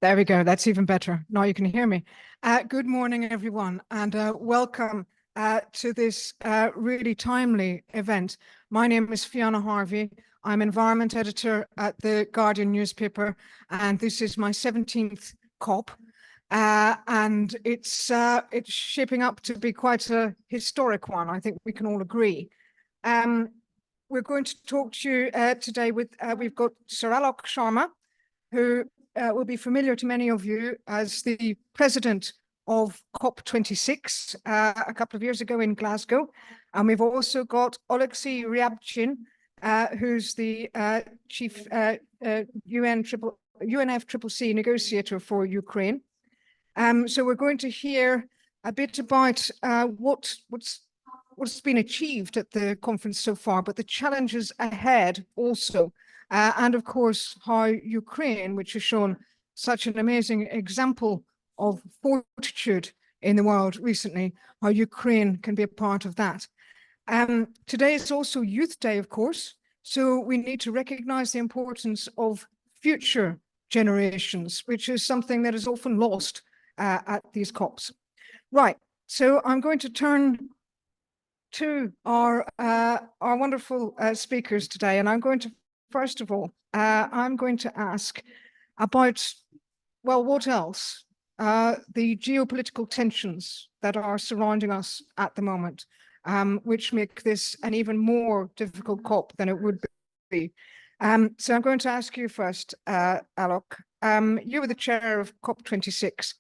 There we go. That's even better. Now you can hear me. Good morning, everyone, and welcome to this really timely event. My name is Fiona Harvey. I'm environment editor at the Guardian newspaper, and this is my 17th COP. And it's shaping up to be quite a historic one. I think we can all agree. We're going to talk to you today with, we've got Sir Alok Sharma, who will be familiar to many of you as the president of COP26 a couple of years ago in Glasgow. And we've also got Oleksiy Ryabchin, who's the chief UNFCCC negotiator for Ukraine. So we're going to hear a bit about what's been achieved at the conference so far, but the challenges ahead also. And of course, how Ukraine, which has shown such an amazing example of fortitude in the world recently, how Ukraine can be a part of that. Today is also Youth Day, of course, so we need to recognize the importance of future generations, which is something that is often lost at these COPs. Right, so I'm going to turn to our wonderful speakers today, and I'm going to first of all, I'm going to ask about, well, what else? The geopolitical tensions that are surrounding us at the moment, which make this an even more difficult COP than it would be. So I'm going to ask you first, Alok. You were the chair of COP26.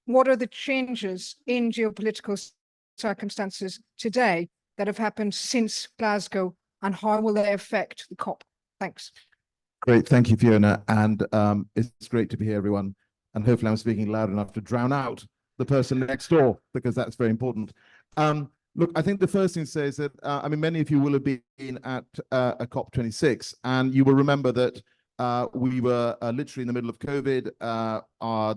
What are the changes in geopolitical circumstances today that have happened since Glasgow, and how will they affect the COP? Thanks. Great, thank you, Fiona, and it's great to be here, everyone. And hopefully I'm speaking loud enough to drown out the person next door, because that's very important. Look, I think the first thing to say is that, I mean, many of you will have been at a COP26, and you will remember that we were literally in the middle of COVID.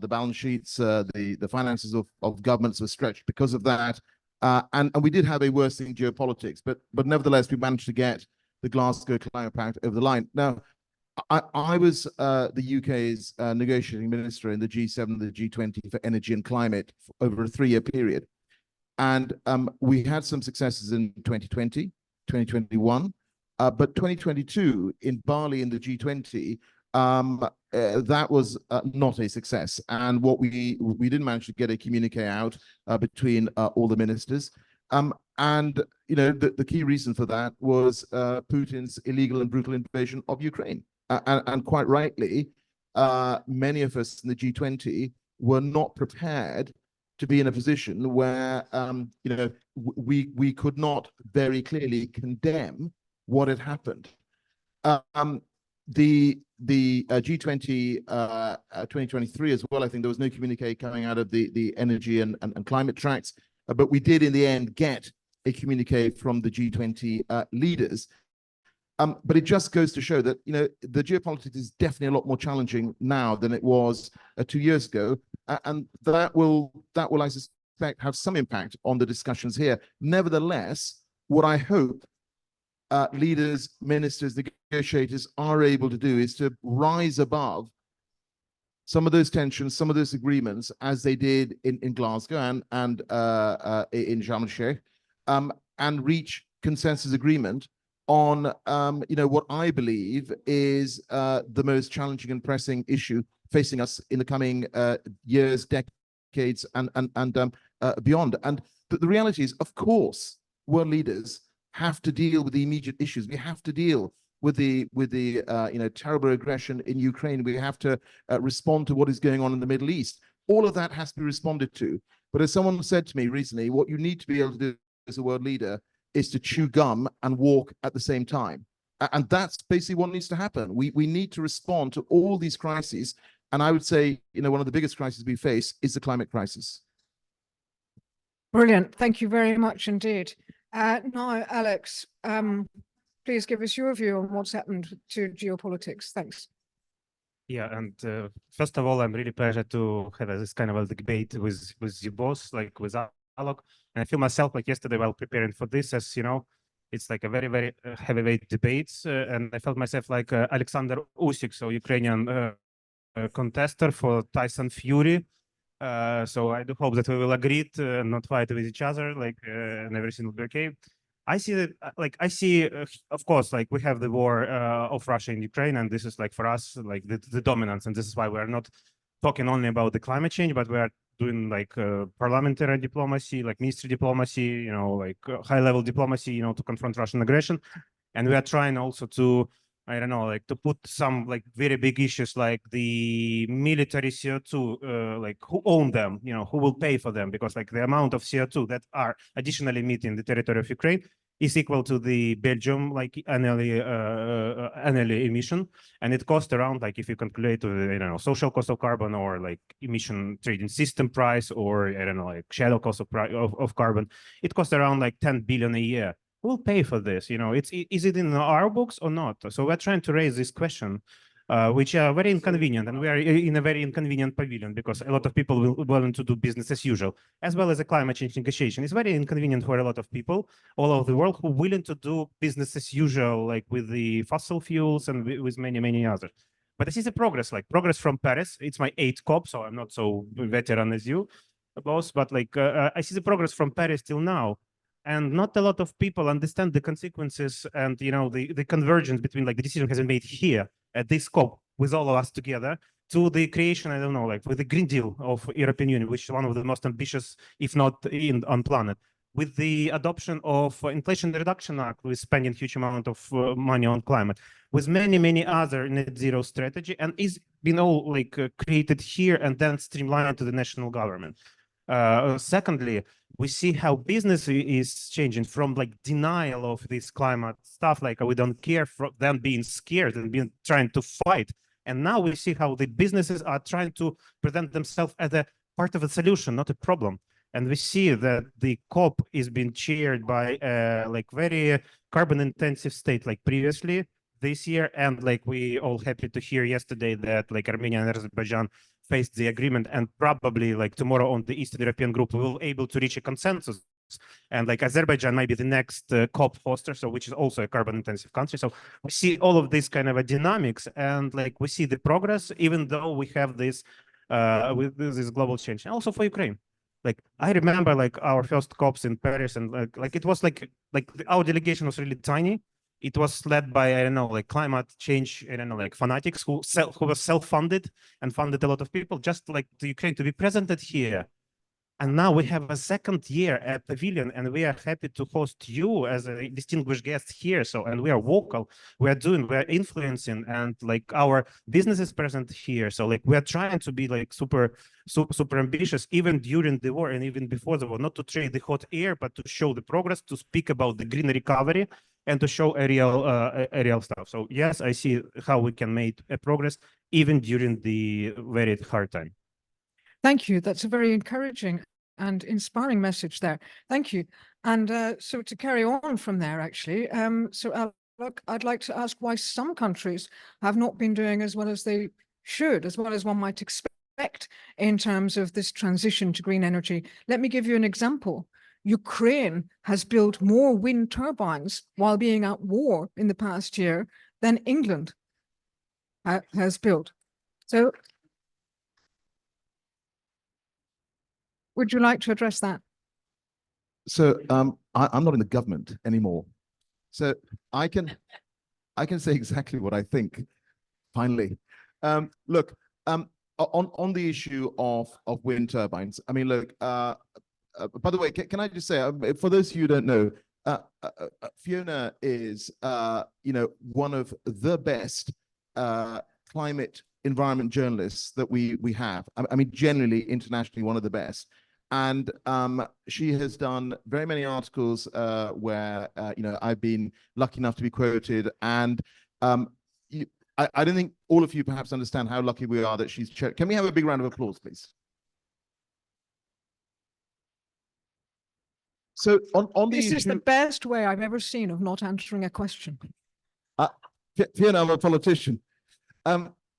The balance sheets, the finances of governments were stretched because of that. And we did have a worsening geopolitics, but nevertheless, we managed to get the Glasgow Climate Pact over the line. Now, I was the UK's negotiating minister in the G7 and the G20 for energy and climate for over a 3-year period. And we had some successes in 2020, 2021, but 2022 in Bali in the G20, that was not a success. And what we didn't manage to get a communique out between all the ministers. And you know, the key reason for that was Putin's illegal and brutal invasion of Ukraine. And quite rightly, many of us in the G20 were not prepared to be in a position where you know, we could not very clearly condemn what had happened. The G20 2023 as well, I think there was no communique coming out of the energy and climate tracks, but we did in the end get a communique from the G20 leaders. But it just goes to show that, you know, the geopolitics is definitely a lot more challenging now than it was 2 years ago, and that will, I suspect, have some impact on the discussions here. Nevertheless, what I hope leaders, ministers, negotiators are able to do is to rise above some of those tensions, some of those agreements, as they did in Glasgow and in Sharm el-Sheikh, and reach consensus agreement on you know, what I believe is the most challenging and pressing issue facing us in the coming years, decades, and beyond. And the reality is, of course, world leaders have to deal with the immediate issues. We have to deal with the you know, terrible aggression in Ukraine. We have to respond to what is going on in the Middle East. All of that has to be responded to. But as someone said to me recently, what you need to be able to do as a world leader is to chew gum and walk at the same time. And that's basically what needs to happen. We need to respond to all these crises. And I would say, you know, one of the biggest crises we face is the climate crisis. Brilliant. Thank you very much indeed. Now, Alex, please give us your view on what's happened to geopolitics. Thanks. Yeah, and first of all, I'm really pleased to have this kind of a debate with you both, like with Alok. And I feel myself like yesterday while preparing for this, as you know, it's like a very, very heavyweight debate. And I felt myself like Alexander Usyk, so Ukrainian contester for Tyson Fury. So I do hope that we will agree to not fight with each other, like, and everything will be okay. I see that, of course, like we have the war of Russia and Ukraine, and this is like for us, like the dominance, and this is why we are not talking only about the climate change, but we are doing like parliamentary diplomacy, like ministry diplomacy, you know, like high-level diplomacy, you know, to confront Russian aggression, and we are trying also to, I don't know, like to put some like very big issues like the military CO2, like who own them, you know, who will pay for them, because like the amount of CO2 that are additionally emitting the territory of Ukraine is equal to the Belgium like annually emission, and it costs around, like if you calculate I don't know, social cost of carbon or like emission trading system price, or I don't know, like shadow cost of carbon, it costs around like 10 billion a year. Who will pay for this? You know, is it in our books or not? So we're trying to raise this question, which are very inconvenient, and we are in a very inconvenient pavilion because a lot of people will willing to do business as usual, as well as a climate change negotiation. It's very inconvenient for a lot of people all over the world who are willing to do business as usual, like with the fossil fuels and with many others. But this is a progress, like progress from Paris. It's my 8th COP, so I'm not so veteran as you, boss, but like I see the progress from Paris till now. And not a lot of people understand the consequences and, you know, the convergence between like the decision has been made here at this COP with all of us together to the creation, I don't know, like with the Green Deal of European Union, which is one of the most ambitious, if not on planet, with the adoption of Inflation Reduction Act, with spending huge amount of money on climate, with many other net zero strategy, and is been all like created here and then streamlined to the national government. Secondly, we see how business is changing from like denial of this climate stuff, like we don't care, from them being scared and being trying to fight. And now we see how the businesses are trying to present themselves as a part of a solution, not a problem. And we see that the COP is being chaired by like very carbon intensive state like previously this year. And like we all happy to hear yesterday that like Armenia and Azerbaijan faced the agreement, and probably like tomorrow on the Eastern European group, we will able to reach a consensus. And like Azerbaijan might be the next COP hoster, so which is also a carbon intensive country. So we see all of this kind of a dynamics, and like we see the progress, even though we have this with this global change. And also for Ukraine. Like I remember like our first COPs in Paris, and like it was like our delegation was really tiny. It was led by, I don't know, like climate change, I don't know, like fanatics who were self-funded and funded a lot of people, just like the Ukraine to be presented here. And now we have a second year at Pavilion, and we are happy to host you as a distinguished guest here. So, and we are vocal, we're influencing, and like our business is present here. So like we are trying to be like super ambitious, even during the war and even before the war, not to trade the hot air, but to show the progress, to speak about the green recovery, and to show a real stuff. So yes, I see how we can make a progress even during the very hard time. Thank you. That's a very encouraging and inspiring message there. Thank you. And so to carry on from there, actually, look, I'd like to ask why some countries have not been doing as well as they should, as well as one might expect in terms of this transition to green energy. Let me give you an example. Ukraine has built more wind turbines while being at war in the past year than England has built. So would you like to address that? So I'm not in the government anymore. So I can say exactly what I think, finally. Look, on the issue of wind turbines, I mean, look, by the way, can I just say, for those of you who don't know, Fiona is, you know, one of the best climate environment journalists that we have. I mean, generally, internationally, one of the best. And she has done very many articles where, you know, I've been lucky enough to be quoted. And I don't think all of you perhaps understand how lucky we are that she's. Can we have a big round of applause, please? So on the This issue, is the best way I've ever seen of not answering a question. Fiona, I'm a politician.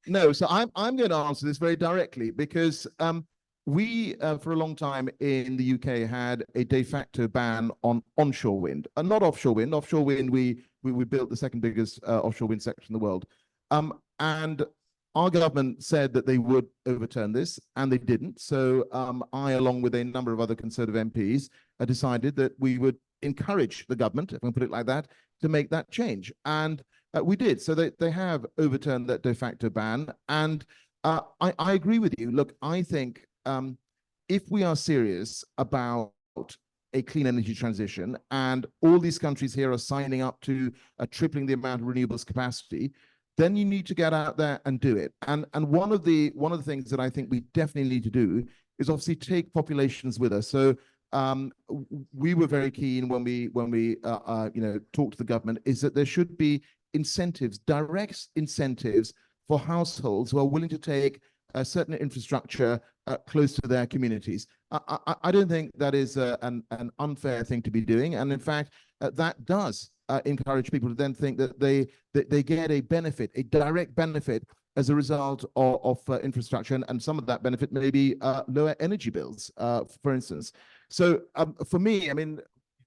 No, so I'm going to answer this very directly because we, for a long time in the UK, had a de facto ban on onshore wind, and not offshore wind. Offshore wind, we built the second biggest offshore wind sector in the world. And Our government said that they would overturn this, and they didn't. So I, along with a number of other Conservative MPs, decided that we would encourage the government, if I can put it like that, to make that change. And we did. So they have overturned that de facto ban. And I agree with you. Look, I think if we are serious about a clean energy transition, and all these countries here are signing up to tripling the amount of renewables capacity, then you need to get out there and do it. And one of the things that I think we definitely need to do is obviously take populations with us. So we were very keen when we talked to the government, is that there should be incentives, direct incentives for households who are willing to take a certain infrastructure close to their communities. I don't think that is an unfair thing to be doing. And in fact, that does encourage people to then think that they get a benefit, a direct benefit as a result of infrastructure. And some of that benefit may be lower energy bills, for instance. So for me, I mean,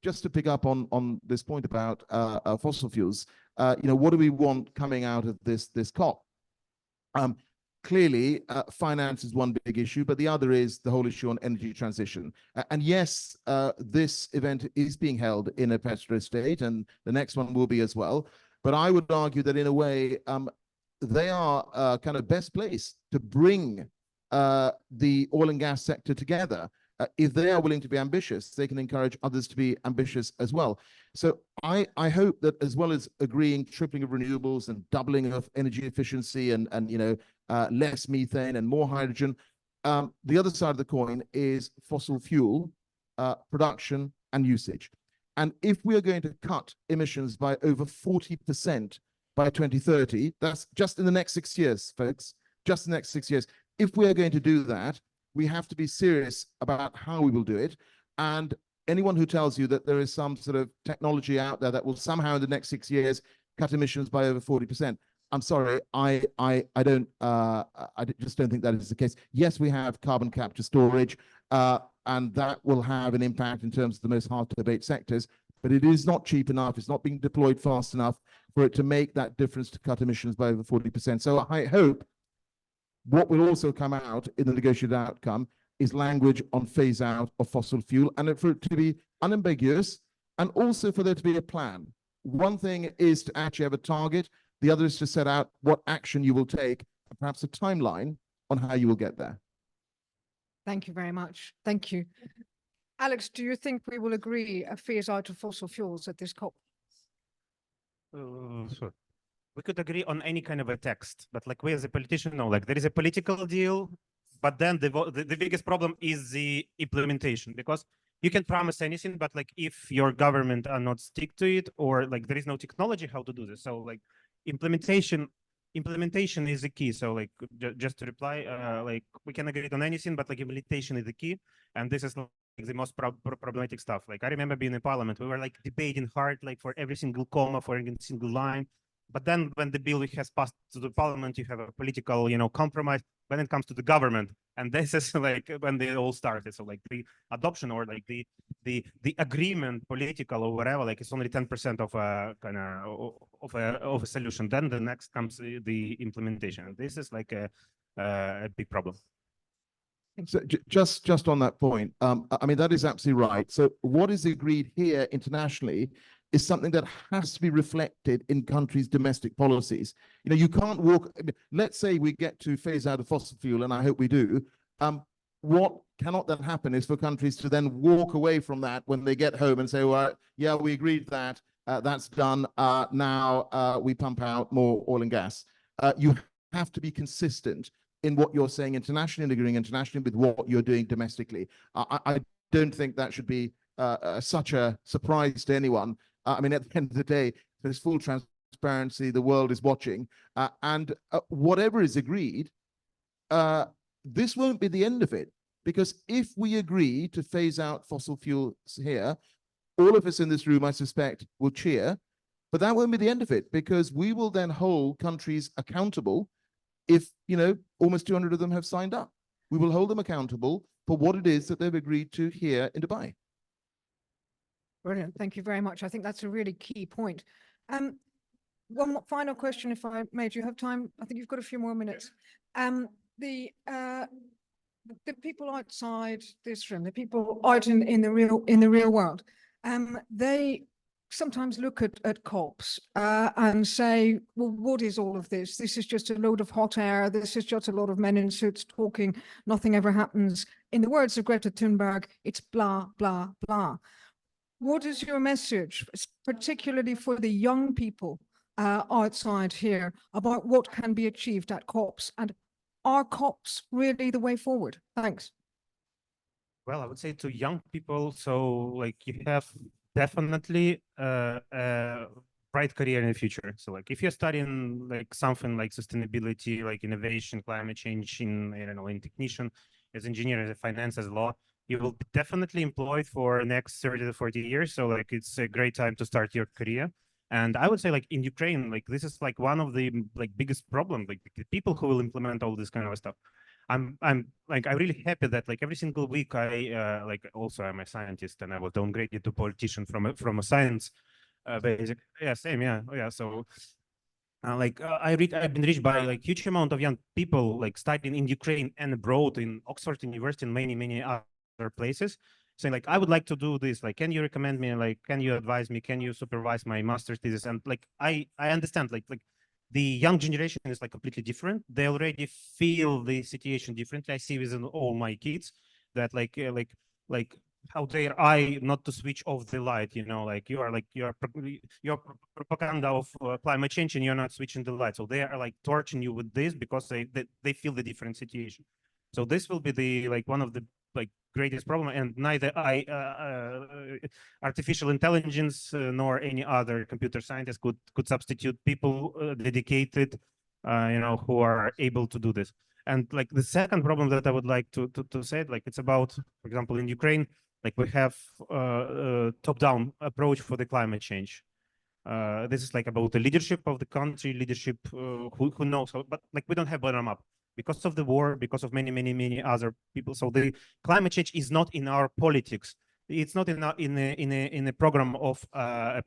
just to pick up on this point about fossil fuels, what do we want coming out of this COP? Clearly, finance is one big issue, but the other is the whole issue on energy transition. And yes, this event is being held in a petro state, and the next one will be as well. But I would argue that in a way, they are kind of best placed to bring the oil and gas sector together. If they are willing to be ambitious, they can encourage others to be ambitious as well. So I hope that, as well as agreeing tripling of renewables and doubling of energy efficiency and less methane and more hydrogen, the other side of the coin is fossil fuel production and usage. And if we are going to cut emissions by over 40% by 2030, that's just in the next 6 years, folks, just the next 6 years. If we are going to do that, we have to be serious about how we will do it. And anyone who tells you that there is some sort of technology out there that will somehow in the next 6 years cut emissions by over 40%, I'm sorry, I just don't think that is the case. Yes, we have carbon capture storage, and that will have an impact in terms of the most hard to abate sectors, but it is not cheap enough. It's not being deployed fast enough for it to make that difference to cut emissions by over 40%. So I hope what will also come out in the negotiated outcome is language on phase out of fossil fuel, and for it to be unambiguous, and also for there to be a plan. One thing is to actually have a target. The other is to set out what action you will take, and perhaps a timeline on how you will get there. Thank you very much. Thank you. Alex, do you think we will agree a phase out of fossil fuels at this COP? Sure. We could agree on any kind of a text, but like we as a politician know, like there is a political deal, but then the biggest problem is the implementation, because you can promise anything, but like if your government are not stick to it, or like there is no technology how to do this. So like implementation is the key. So like just to reply, like we can agree on anything, but like implementation is the key. And this is like the most problematic stuff. Like I remember being in parliament, we were like debating hard, like for every single comma, for every single line. But then when the bill has passed to the parliament, you have a political, compromise when it comes to the government. And this is like when they all started. So like the adoption or like the agreement, political or whatever, like it's only 10% of a kind of a solution. Then the next comes the implementation. And this is like a big problem. So just on that point, I mean, that is absolutely right. So what is agreed here internationally is something that has to be reflected in countries' domestic policies. You can't walk. Let's say we get to phase out of fossil fuel, and I hope we do. What cannot then happen is for countries to then walk away from that when they get home and say, well, yeah, we agreed that, that's done. Now we pump out more oil and gas. You have to be consistent in what you're saying internationally and agreeing internationally with what you're doing domestically. I don't think that should be such a surprise to anyone. I mean, at the end of the day, there's full transparency. The world is watching. And whatever is agreed, this won't be the end of it. Because if we agree to phase out fossil fuels here, all of us in this room, I suspect, will cheer. But that won't be the end of it, because we will then hold countries accountable if, almost 200 of them have signed up. We will hold them accountable for what it is that they've agreed to here in Dubai. Brilliant. Thank you very much. I think that's a really key point. one final question, if I may. Do you have time? I think you've got a few more minutes. The people outside this room, the people out in the real world, they sometimes look at COPs and say, well, what is all of this? This is just a load of hot air. This is just a lot of men in suits talking. Nothing ever happens. In the words of Greta Thunberg, it's blah, blah, blah. What is your message, particularly for the young people outside here, about what can be achieved at COPs? And are COPs really the way forward? Thanks. Well, I would say to young people, so like you have definitely a bright career in the future. So like if you're studying like something like sustainability, like innovation, climate change in, I don't know, in technician, as engineer, as a finance, as law, you will be definitely employed for the next 30 to 40 years. So like it's a great time to start your career. And I would say like in Ukraine, like this is like one of the like biggest problem, like the people who will implement all this kind of stuff. I'm really happy that like every single week I like also I'm a scientist and I was downgraded to politician from a science basic. Yeah, same. Yeah. Oh, yeah. So I've been reached by like huge amount of young people like studying in Ukraine and abroad in Oxford University and many other places, saying like I would like to do this. Like, can you recommend me? Like, can you advise me? Can you supervise my master's thesis? And like I understand like the young generation is like completely different. They already feel the situation differently. I see with all my kids that like how dare I not to switch off the light, you know, like you're propaganda of climate change and you're not switching the light. So they are like torturing you with this because they feel the different situation. So this will be the like one of the like greatest problem, and neither artificial intelligence nor any other computer scientist could substitute people dedicated, you know, who are able to do this. And like the second problem that I would like to say, like it's about, for example, in Ukraine, like we have top-down approach for the climate change. This is like about the leadership of the country, leadership who knows, but like we don't have bottom up because of the war, because of many other people. So the climate change is not in our politics. It's not in a program of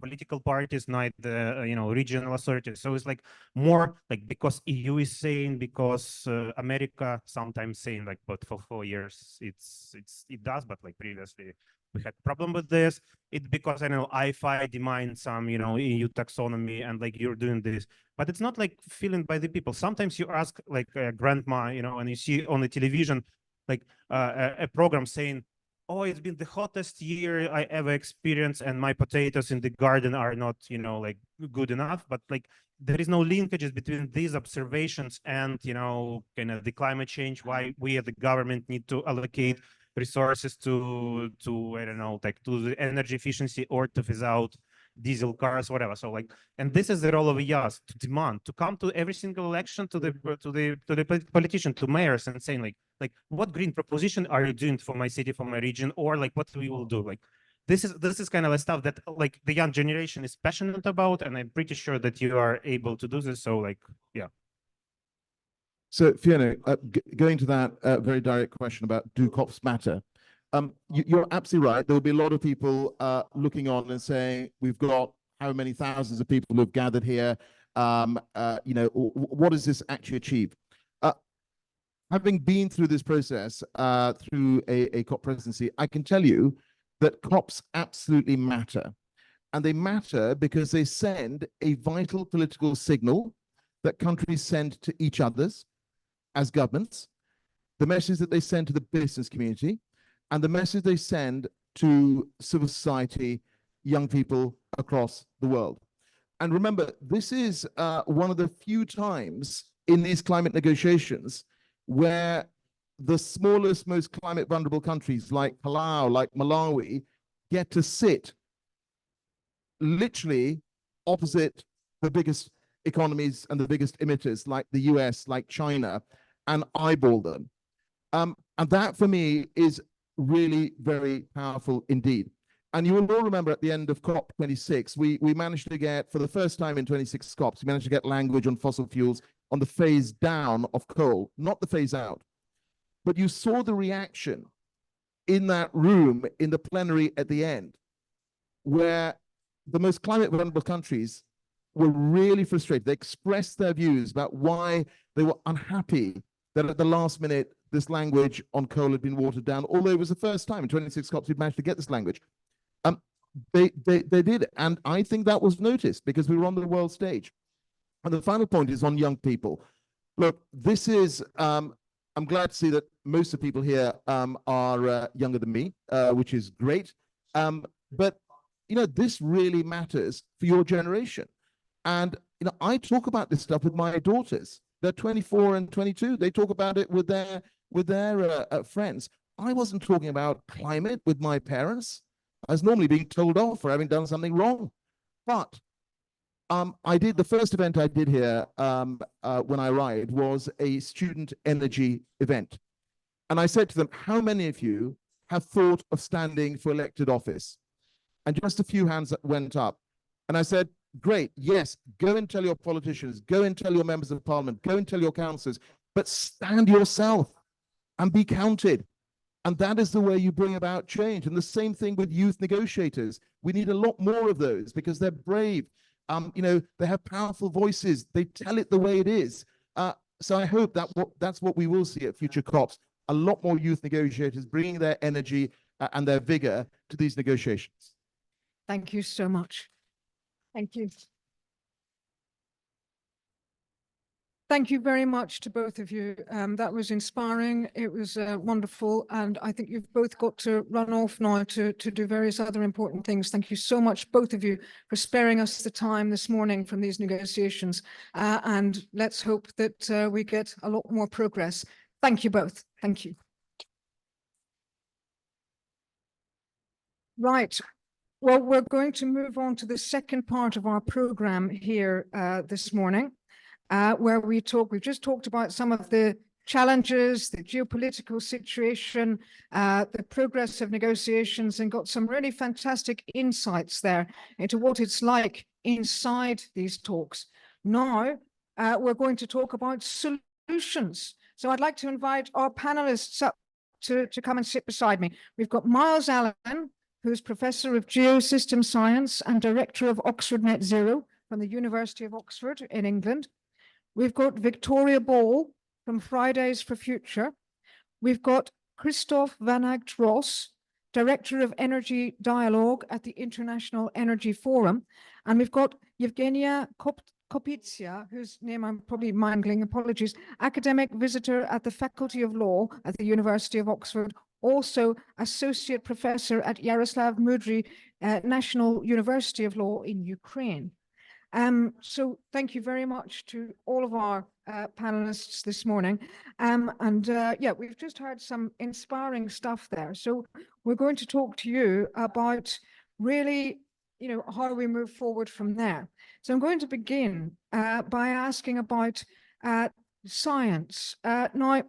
political parties, neither you know, regional authorities. So it's like more like because EU is saying, because America sometimes saying, like, but for 4 years it does, but like previously we had problem with this. It's because I know IFI demands some, you know, EU taxonomy and like you're doing this, but it's not like feeling by the people. Sometimes you ask like a grandma, you know, and you see on the television like a program saying, oh, it's been the hottest year I ever experienced and my potatoes in the garden are not, you know, like good enough. But like there is no linkages between these observations and, you know, kind of the climate change, why we as the government need to allocate resources to I don't know, like to the energy efficiency or to phase out diesel cars, whatever. So like, and this is the role of IAS, to demand, to come to every single election to the politician, to mayors, and saying like what green proposition are you doing for my city, for my region, or like what we will do. Like this is kind of a stuff that like the young generation is passionate about, and I'm pretty sure that you are able to do this. So like, yeah. So Fiona, going to that very direct question about do COPs matter? You're absolutely right. There will be a lot of people looking on and saying, we've got how many thousands of people who have gathered here. You know, what does this actually achieve? Having been through this process through a COP presidency, I can tell you that COPs absolutely matter. And they matter because they send a vital political signal that countries send to each others as governments, the message that they send to the business community, and the message they send to civil society, young people across the world. And remember, this is one of the few times in these climate negotiations where the smallest, most climate vulnerable countries like Palau, like Malawi, get to sit literally opposite the biggest economies and the biggest emitters like the US, like China, and eyeball them. And that for me is really very powerful indeed. And you will all remember at the end of COP26, we managed to get, for the first time in 26 COPs, we managed to get language on fossil fuels on the phase down of coal, not the phase out. But you saw the reaction in that room, in the plenary at the end, where the most climate vulnerable countries were really frustrated. They expressed their views about why they were unhappy that at the last minute this language on coal had been watered down, although it was the first time in 26 COPs we'd managed to get this language. They did, and I think that was noticed because we were on the world stage. And the final point is on young people. Look, this is, I'm glad to see that most of the people here are younger than me, which is great. But, you know, this really matters for your generation. And, you know, I talk about this stuff with my daughters. They're 24 and 22. They talk about it with their friends. I wasn't talking about climate with my parents. I was normally being told off for having done something wrong. But I did, the first event I did here when I arrived was a student energy event. And I said to them, how many of you have thought of standing for elected office? And just a few hands went up. And I said, great, yes, go and tell your politicians, go and tell your members of parliament, go and tell your councillors, but stand yourself and be counted. And that is the way you bring about change. And the same thing with youth negotiators. We need a lot more of those because they're brave. You know, they have powerful voices. They tell it the way it is. So I hope that that's what we will see at future COPs. A lot more youth negotiators bringing their energy and their vigor to these negotiations. Thank you so much. Thank you. Thank you very much to both of you. That was inspiring. It was wonderful. And I think you've both got to run off now to do various other important things. Thank you so much, both of you, for sparing us the time this morning from these negotiations. And let's hope that we get a lot more progress. Thank you both. Thank you. Right. Well, we're going to move on to the second part of our program here this morning. Where we've just talked about some of the challenges, the geopolitical situation, the progress of negotiations, and got some really fantastic insights there into what it's like inside these talks. Now, we're going to talk about solutions. So I'd like to invite our panelists up to come and sit beside me. We've got Miles Allen, who's Professor of Geosystem Science and Director of Oxford Net Zero from the University of Oxford in England. We've got Victoria Ball from Fridays for Future. We've got Christoph van Acht Ross, Director of Energy Dialogue at the International Energy Forum. And we've got Yevgenia Kopitsia, whose name I'm probably mangling, apologies, academic visitor at the Faculty of Law at the University of Oxford, also Associate Professor at Yaroslav Mudry National University of Law in Ukraine. So thank you very much to all of our panelists this morning. Yeah, we've just heard some inspiring stuff there. So we're going to talk to you about really, you know, how we move forward from there. So I'm going to begin by asking about science. Now,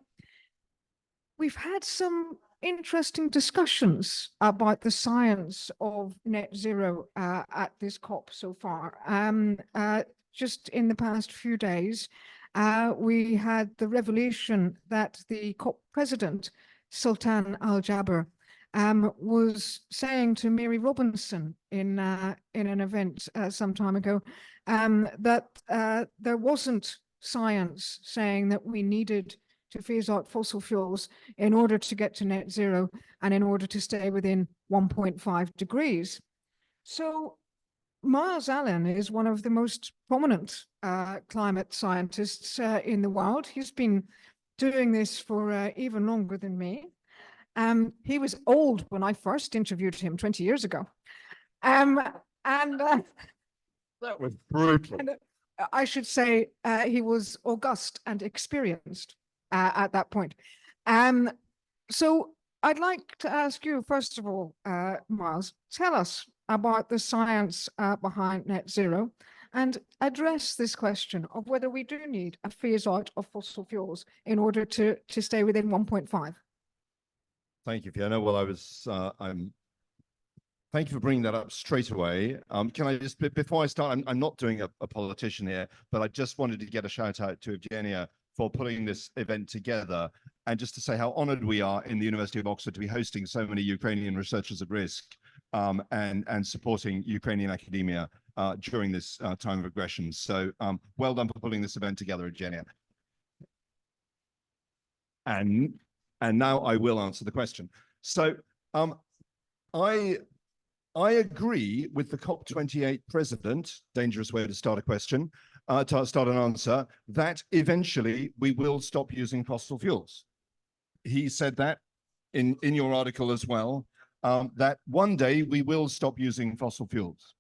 we've had some interesting discussions about the science of net zero at this COP so far. Just in the past few days, we had the revelation that the COP president, Sultan Al Jaber, was saying to Mary Robinson in an event some time ago that there wasn't science saying that we needed to phase out fossil fuels in order to get to net zero and in order to stay within 1.5 degrees. So Miles Allen is one of the most prominent climate scientists in the world. He's been doing this for even longer than me. He was old when I first interviewed him 20 years ago. That was brutal. And, I should say he was august and experienced at that point. So I'd like to ask you, first of all, Miles, tell us about the science behind net zero and address this question of whether we do need a phase out of fossil fuels in order to stay within 1.5. Thank you, Fiona. Well, thank you for bringing that up straight away. Can I just, before I start, I'm not doing a politician here, but I just wanted to get a shout out to Evgenia for putting this event together, and just to say how honored we are in the University of Oxford to be hosting so many Ukrainian researchers at risk and supporting Ukrainian academia. during this time of aggression. So well done for putting this event together, Eugenia. And now I will answer the question. So I agree with the COP28 president, dangerous way to start a question, to start an answer, that eventually we will stop using fossil fuels. He said that in your article as well, that one day we will stop using fossil fuels.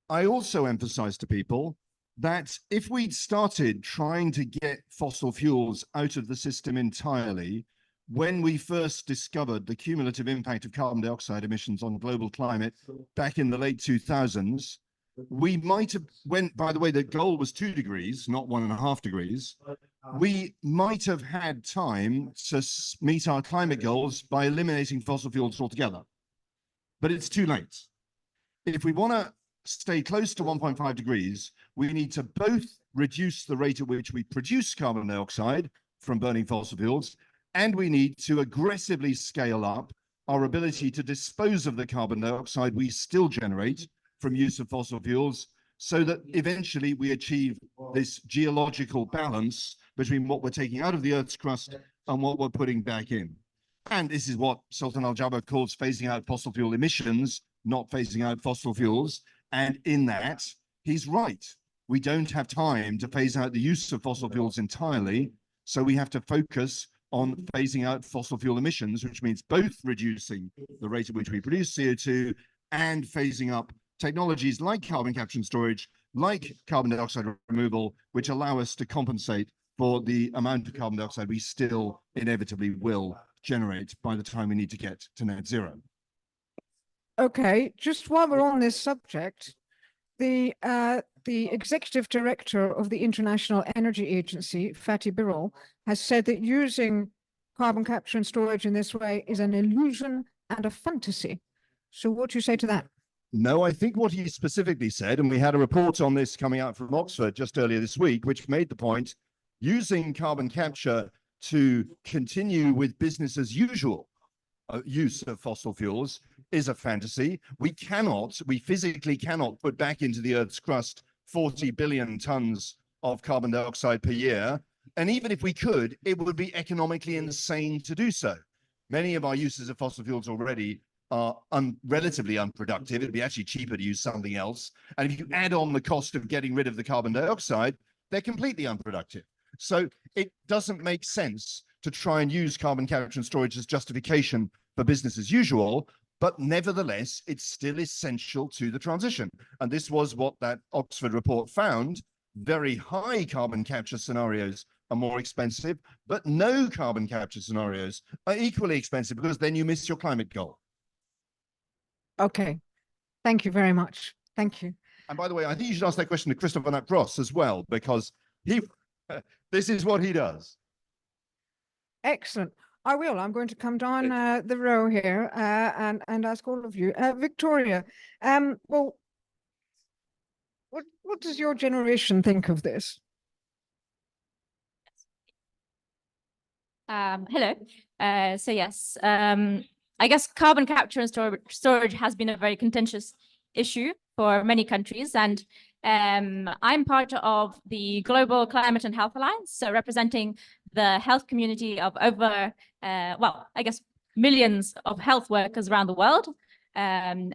I also emphasize to people that if we'd started trying to get fossil fuels out of the system entirely, when we first discovered the cumulative impact of carbon dioxide emissions on global climate back in the late 2000s, we might have by the way, the goal was 2 degrees, not 1.5 degrees. We might have had time to meet our climate goals by eliminating fossil fuels altogether. But it's too late. If we want to stay close to 1.5 degrees, we need to both reduce the rate at which we produce carbon dioxide from burning fossil fuels, and we need to aggressively scale up our ability to dispose of the carbon dioxide we still generate from use of fossil fuels, so that eventually we achieve this geological balance between what we're taking out of the Earth's crust and what we're putting back in. And this is what Sultan Al Jaber calls phasing out fossil fuel emissions, not phasing out fossil fuels. And in that, he's right. We don't have time to phase out the use of fossil fuels entirely. So we have to focus on phasing out fossil fuel emissions, which means both reducing the rate at which we produce CO2 and phasing up technologies like carbon capture and storage, like carbon dioxide removal, which allow us to compensate for the amount of carbon dioxide we still inevitably will generate by the time we need to get to net zero. Okay, just while we're on this subject, the executive director of the International Energy Agency, Fatih Birol, has said that using carbon capture and storage in this way is an illusion and a fantasy. So what do you say to that? No, I think what he specifically said, and we had a report on this coming out from Oxford just earlier this week, which made the point, using carbon capture to continue with business as usual use of fossil fuels is a fantasy. We physically cannot put back into the Earth's crust 40 billion tons of carbon dioxide per year. And even if we could, it would be economically insane to do so. Many of our uses of fossil fuels already are relatively unproductive. It'd be actually cheaper to use something else. And if you add on the cost of getting rid of the carbon dioxide, they're completely unproductive. So it doesn't make sense to try and use carbon capture and storage as justification for business as usual, but nevertheless, it's still essential to the transition. And this was what that Oxford report found. Very high carbon capture scenarios are more expensive, but no carbon capture scenarios are equally expensive, because then you miss your climate goal. Okay, thank you very much. Thank you. And by the way, I think you should ask that question to Christopher Knapp Ross as well, because this is what he does. Excellent. I will. I'm going to come down the row here and ask all of you. Victoria, well, what does your generation think of this? Hello. So yes, I guess carbon capture and storage has been a very contentious issue for many countries, and I'm part of the Global Climate and Health Alliance, so representing the health community of over, well, I guess millions of health workers around the world. And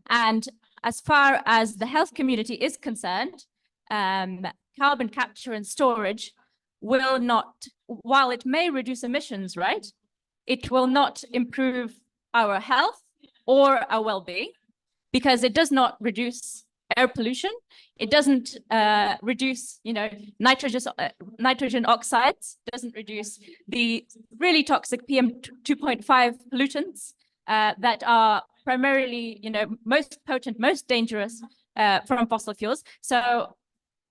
as far as the health community is concerned, carbon capture and storage will not, while it may reduce emissions, right, it will not improve our health or our well-being, because it does not reduce air pollution. It doesn't reduce, nitrogen oxides, doesn't reduce the really toxic PM2.5 pollutants that are primarily, most potent, most dangerous from fossil fuels. So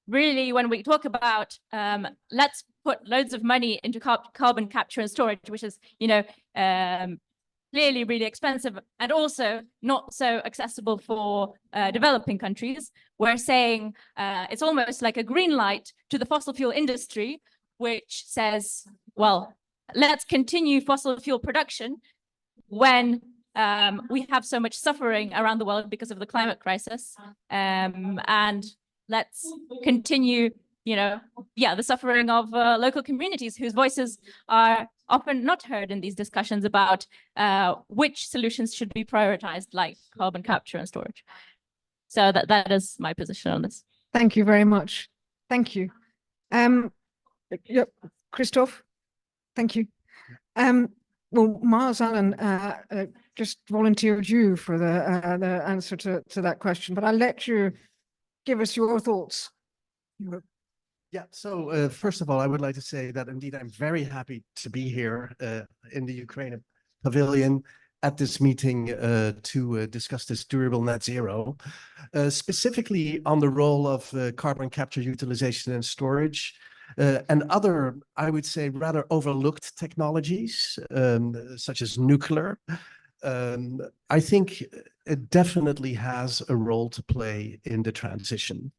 really, when we talk about let's put loads of money into carbon capture and storage, which is, clearly really expensive and also not so accessible for developing countries, we're saying it's almost like a green light to the fossil fuel industry, which says, well, let's continue fossil fuel production when we have so much suffering around the world because of the climate crisis. And let's continue, the suffering of local communities whose voices are often not heard in these discussions about which solutions should be prioritized, like carbon capture and storage. So that is my position on this. Thank you very much. Thank you. Yep, Christoph, thank you. Well, Miles Allen just volunteered you for the answer to that question, but I'll let you give us your thoughts. Yeah, so first of all, I would like to say that indeed I'm very happy to be here in the Ukraine pavilion at this meeting to discuss this durable net zero, specifically on the role of carbon capture, utilization and storage, and other, I would say, rather overlooked technologies, such as nuclear. I think it definitely has a role to play in the transition.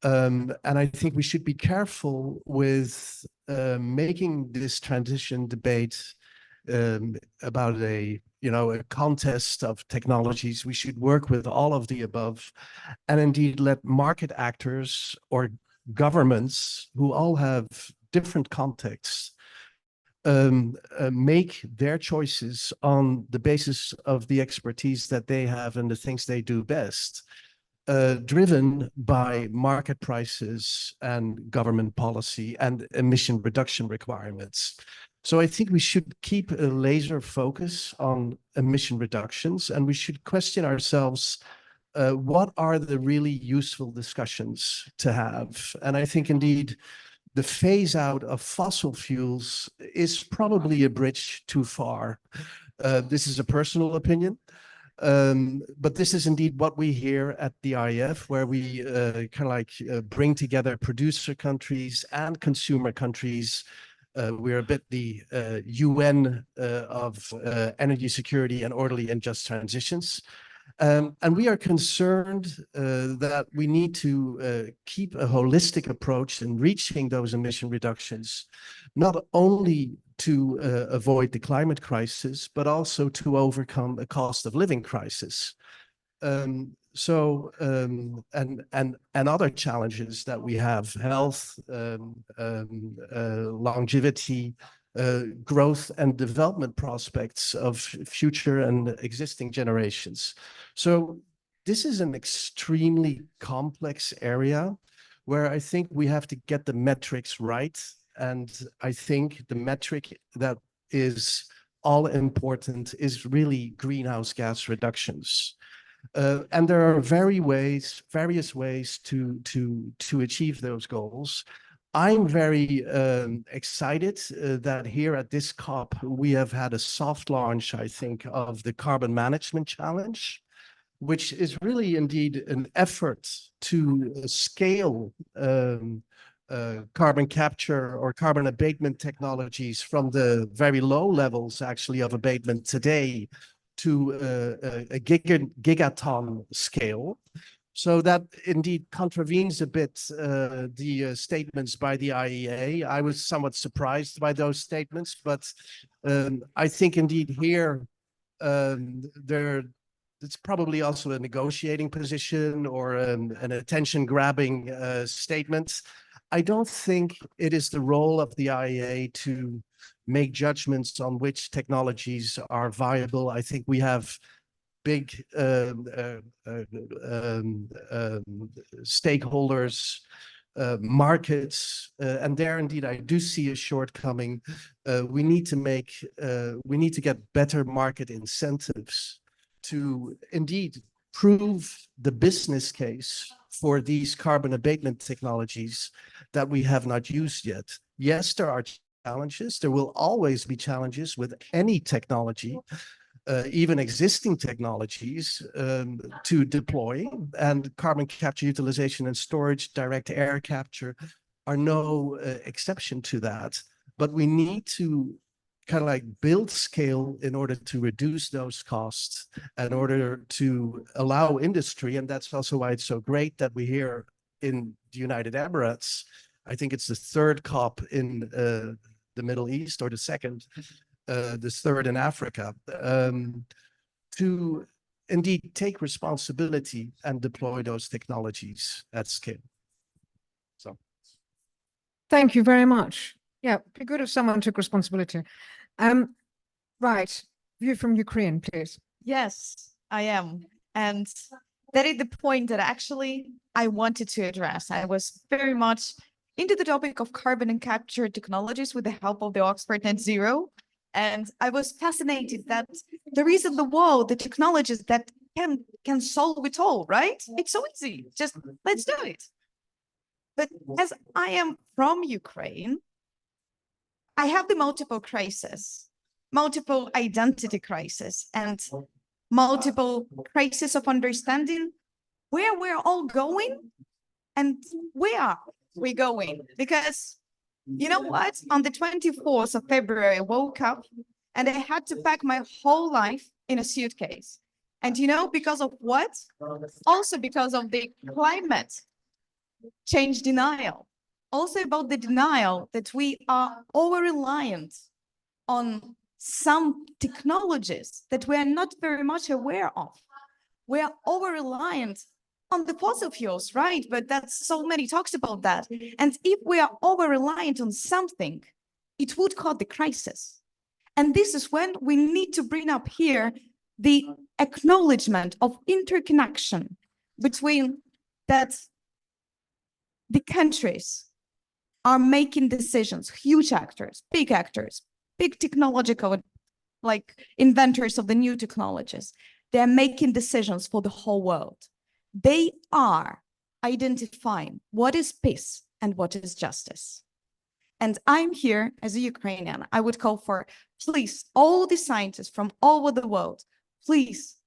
And I think we should be careful with making this transition debate about a contest of technologies. We should work with all of the above and indeed let market actors or governments who all have different contexts make their choices on the basis of the expertise that they have and the things they do best, driven by market prices and government policy and emission reduction requirements. So I think we should keep a laser focus on emission reductions, and we should question ourselves, what are the really useful discussions to have? And I think indeed the phase out of fossil fuels is probably a bridge too far. This is a personal opinion. But this is indeed what we hear at the IEF, where we bring together producer countries and consumer countries. We're a bit the UN of energy security and orderly and just transitions. And we are concerned that we need to keep a holistic approach in reaching those emission reductions, not only to avoid the climate crisis, but also to overcome a cost of living crisis. And other challenges that we have: health, longevity, growth and development prospects of future and existing generations. So this is an extremely complex area where I think we have to get the metrics right. And I think the metric that is all important is really greenhouse gas reductions. And there are various ways to achieve those goals. I'm very excited that here at this COP, we have had a soft launch, I think, of the Carbon Management Challenge, which is really indeed an effort to scale carbon capture or carbon abatement technologies from the very low levels actually of abatement today to a gigaton scale. So that indeed contravenes a bit the statements by the IEA. I was somewhat surprised by those statements, but I think indeed here it's probably also a negotiating position or an attention-grabbing statement. I don't think it is the role of the IEA to make judgments on which technologies are viable. I think we have big stakeholders, markets, and there indeed I do see a shortcoming. We need to get better market incentives to indeed prove the business case for these carbon abatement technologies that we have not used yet. Yes, there are challenges. There will always be challenges with any technology, even existing technologies to deploy, and carbon capture, utilization and storage, direct air capture are no exception to that. But we need to build scale in order to reduce those costs, in order to allow industry. And that's also why it's so great that we here in the United Emirates, I think it's the third COP in the Middle East, or the second, the third in Africa, to indeed take responsibility and deploy those technologies at scale. So. Thank you very much. Yeah, be good if someone took responsibility. Right, view from Ukraine, please. Yes, I am. And that is the point that actually I wanted to address. I was very much into the topic of carbon and capture technologies with the help of the Oxford Net Zero. And I was fascinated that there is in the world the technologies that can solve it all, right? It's so easy. Just let's do it. But as I am from Ukraine, I have the multiple crises, multiple identity crisis, and multiple crises of understanding where we're all going and where are we going. Because you know what? On the 24th of February, I woke up and I had to pack my whole life in a suitcase. And you know, because of what? Also because of the climate change denial. Also about the denial that we are over-reliant on some technologies that we are not very much aware of. We are over-reliant on the fossil fuels, right? But that's so many talks about that. And if we are over-reliant on something, it would cause the crisis. And this is when we need to bring up here the acknowledgement of interconnection between that the countries are making decisions, huge actors, big technological, like inventors of the new technologies. They're making decisions for the whole world. They are identifying what is peace and what is justice. And I'm here as a Ukrainian. I would call for, please, all the scientists from all over the world, please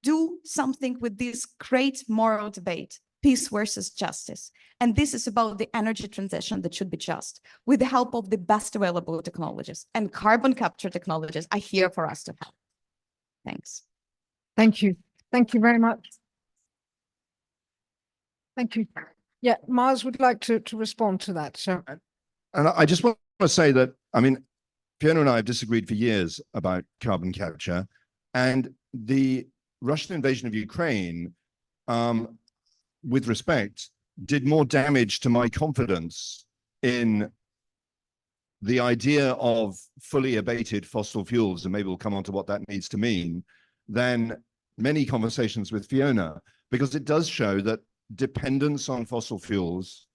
do something with this great moral debate, peace versus justice. And this is about the energy transition that should be just with the help of the best available technologies, and carbon capture technologies are here for us to help. Thanks. Thank you. Thank you very much. Thank you. Yeah, Mars would like to respond to that. So, And I just want to say that, I mean, Fiona and I have disagreed for years about carbon capture, and the Russian invasion of Ukraine, with respect, did more damage to my confidence in the idea of fully abated fossil fuels, and maybe we'll come on to what that needs to mean, than many conversations with Fiona, because it does show that dependence on fossil fuels,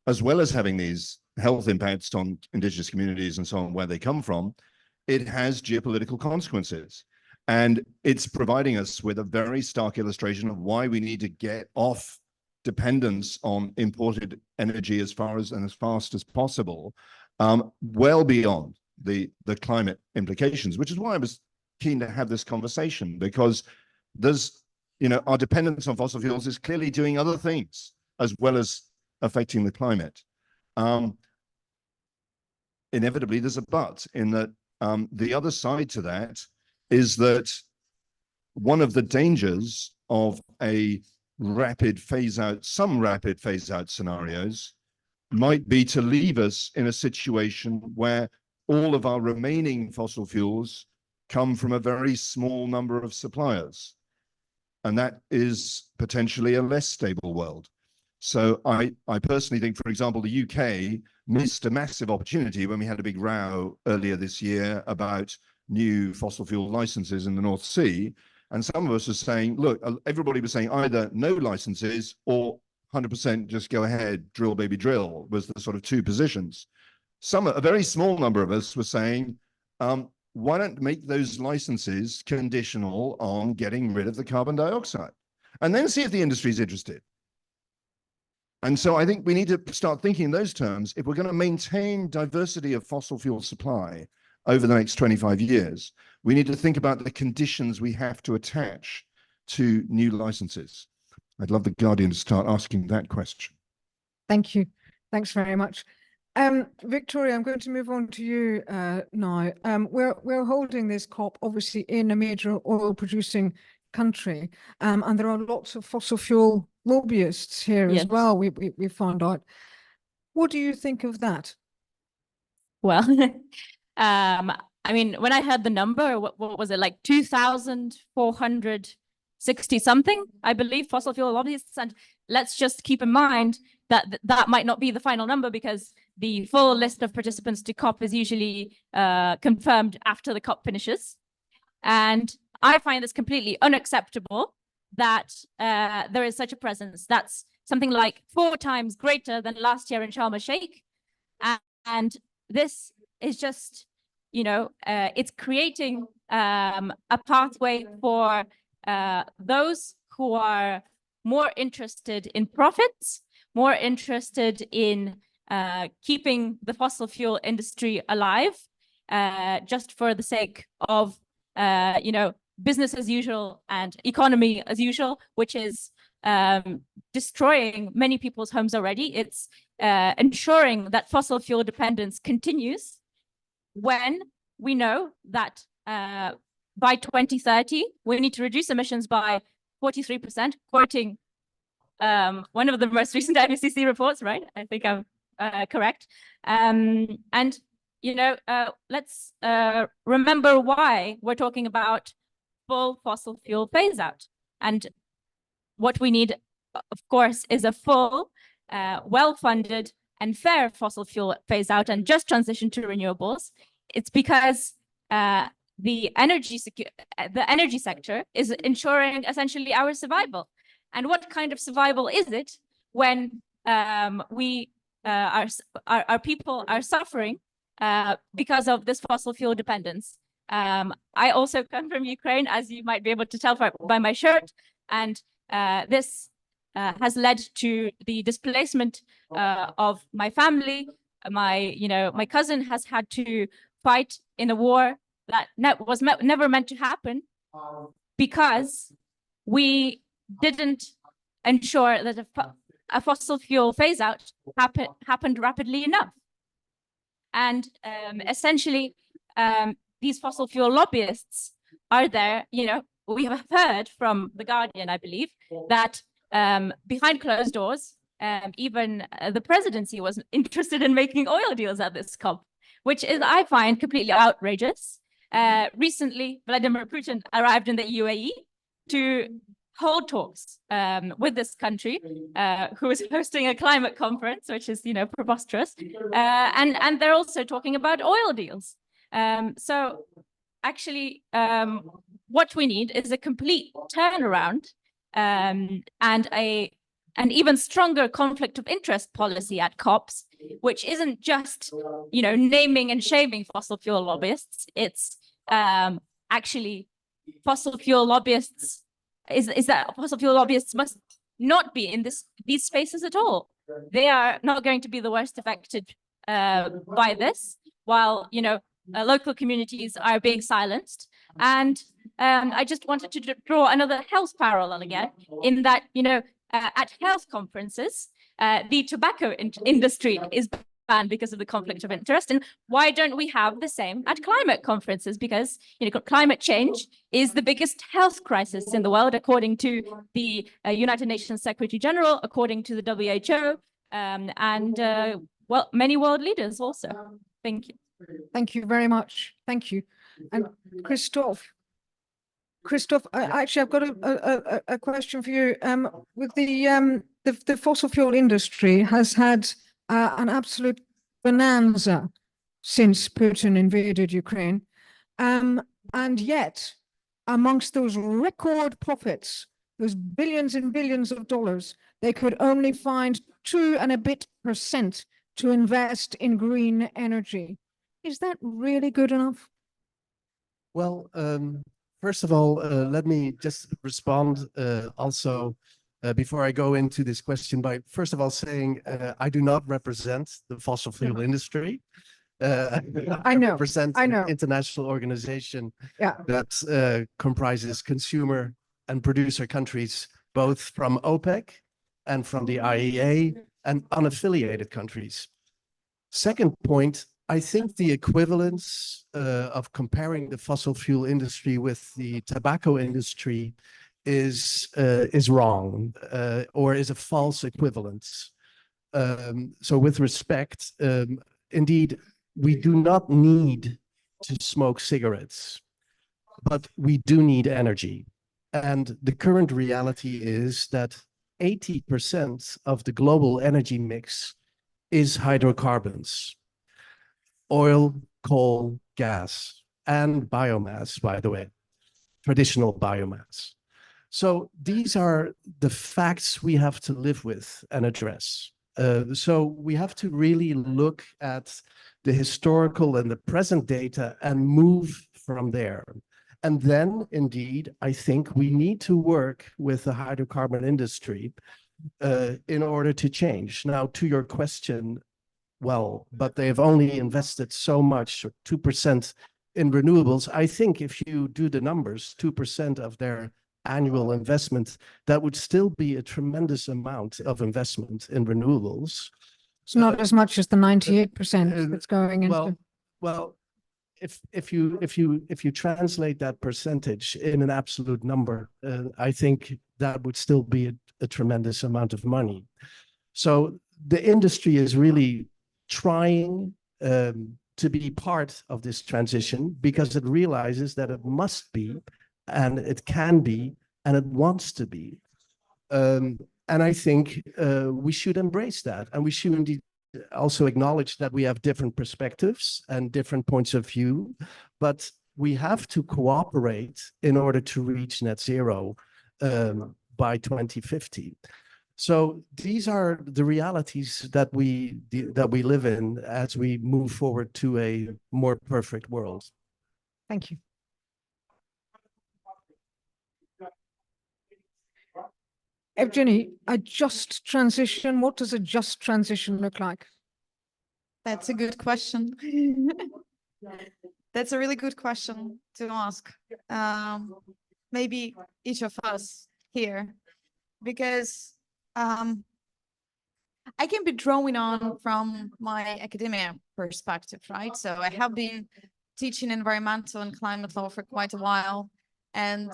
as well as having these health impacts on indigenous communities and so on, where they come from, it has geopolitical consequences. And it's providing us with a very stark illustration of why we need to get off dependence on imported energy as far as and as fast as possible, well beyond the climate implications, which is why I was keen to have this conversation, because there's, you know, our dependence on fossil fuels is clearly doing other things as well as affecting the climate. Inevitably, there's a but in that the other side to that is that one of the dangers of a rapid phase out, some rapid phase out scenarios might be to leave us in a situation where all of our remaining fossil fuels come from a very small number of suppliers. And that is potentially a less stable world. So I personally think, for example, the UK missed a massive opportunity when we had a big row earlier this year about new fossil fuel licenses in the North Sea. And some of us are saying, look, everybody was saying either no licenses or 100% just go ahead, drill, baby, drill, was the sort of two positions. A very small number of us were saying, why don't make those licenses conditional on getting rid of the carbon dioxide and then see if the industry is interested. And so I think we need to start thinking in those terms. If we're going to maintain diversity of fossil fuel supply over the next 25 years, we need to think about the conditions we have to attach to new licenses. I'd love the Guardian to start asking that question. thank you. Thanks very much. Victoria, I'm going to move on to you now. We're holding this COP obviously in a major oil producing country, and there are lots of fossil fuel lobbyists here as Yes. well. We found out. What do you think of that? Well, I mean, when I heard the number, what was it, like 2,460 something, I believe, fossil fuel lobbyists. And let's just keep in mind that that might not be the final number, because the full list of participants to COP is usually confirmed after the COP finishes. And I find this completely unacceptable that there is such a presence. That's something like 4 times greater than last year in Sharm el-Sheikh. And this is just, you know, it's creating a pathway for those who are more interested in profits, more interested in keeping the fossil fuel industry alive, just for the sake of, you know, business as usual and economy as usual, which is destroying many people's homes already. It's ensuring that fossil fuel dependence continues when we know that by 2030, we need to reduce emissions by 43%, quoting one of the most recent IPCC reports, right? I think I'm correct. And, you know, let's remember why we're talking about full fossil fuel phase out. And what we need, of course, is a full, well-funded and fair fossil fuel phase out and just transition to renewables. It's because the energy sector is ensuring essentially our survival. And what kind of survival is it when our people are suffering because of this fossil fuel dependence? I also come from Ukraine, as you might be able to tell by my shirt, and this has led to the displacement of my family. My cousin has had to fight in a war that was never meant to happen, because we didn't ensure that a fossil fuel phase out happened rapidly enough. And essentially, these fossil fuel lobbyists are there. You know, we have heard from The Guardian, I believe, that behind closed doors, even the presidency was interested in making oil deals at this COP, which is, I find, completely outrageous. Recently, Vladimir Putin arrived in the UAE to hold talks with this country, who is hosting a climate conference, which is, you know, preposterous. And they're also talking about oil deals. So actually, what we need is a complete turnaround and an even stronger conflict of interest policy at COPs, which isn't just, you know, naming and shaming fossil fuel lobbyists. It's actually fossil fuel lobbyists is that fossil fuel lobbyists must not be in these spaces at all. They are not going to be the worst affected by this, while, you know, local communities are being silenced. And I just wanted to draw another health parallel again, in that, you know, at health conferences, the tobacco industry is banned because of the conflict of interest. And why don't we have the same at climate conferences? Because, you know, climate change is the biggest health crisis in the world, according to the United Nations Secretary General, according to the WHO, and well, many world leaders also. Thank you. Thank you very much. Thank you. And Christophe, actually, I've got a question for you. With the fossil fuel industry has had an absolute bonanza since Putin invaded Ukraine, and yet, amongst those record profits, those billions and billions of dollars, they could only find 2 and a bit % to invest in green energy. Is that really good enough? Well, first of all, let me just respond also before I go into this question by first of all saying I do not represent the fossil fuel industry. I know. Represent I know. an international organization Yeah. that comprises consumer and producer countries, both from OPEC and from the IEA and unaffiliated countries. Second point, I think the equivalence of comparing the fossil fuel industry with the tobacco industry is wrong or is a false equivalence. So with respect, indeed, we do not need to smoke cigarettes, but we do need energy. And the current reality is that 80% of the global energy mix is hydrocarbons, oil, coal, gas, and biomass, by the way, traditional biomass. So these are the facts we have to live with and address. So we have to really look at the historical and the present data and move from there. And then, indeed, I think we need to work with the hydrocarbon industry in order to change. Now, to your question, well, but they've only invested so much, 2% in renewables. I think if you do the numbers, 2% of their annual investment, that would still be a tremendous amount of investment in renewables. It's not as much as the 98% that's going into. Well, if you translate that percentage in an absolute number, I think that would still be a tremendous amount of money. So the industry is really trying to be part of this transition because it realizes that it must be, and it can be, and it wants to be. And I think we should embrace that, and we should indeed also acknowledge that we have different perspectives and different points of view, but we have to cooperate in order to reach net zero by 2050. So these are the realities that we live in as we move forward to a more perfect world. Thank you. Evgeny, a just transition, what does a just transition look like? That's a good question. That's a really good question to ask. Maybe each of us here, because I can be drawing on from my academia perspective, right? So I have been teaching environmental and climate law for quite a while, and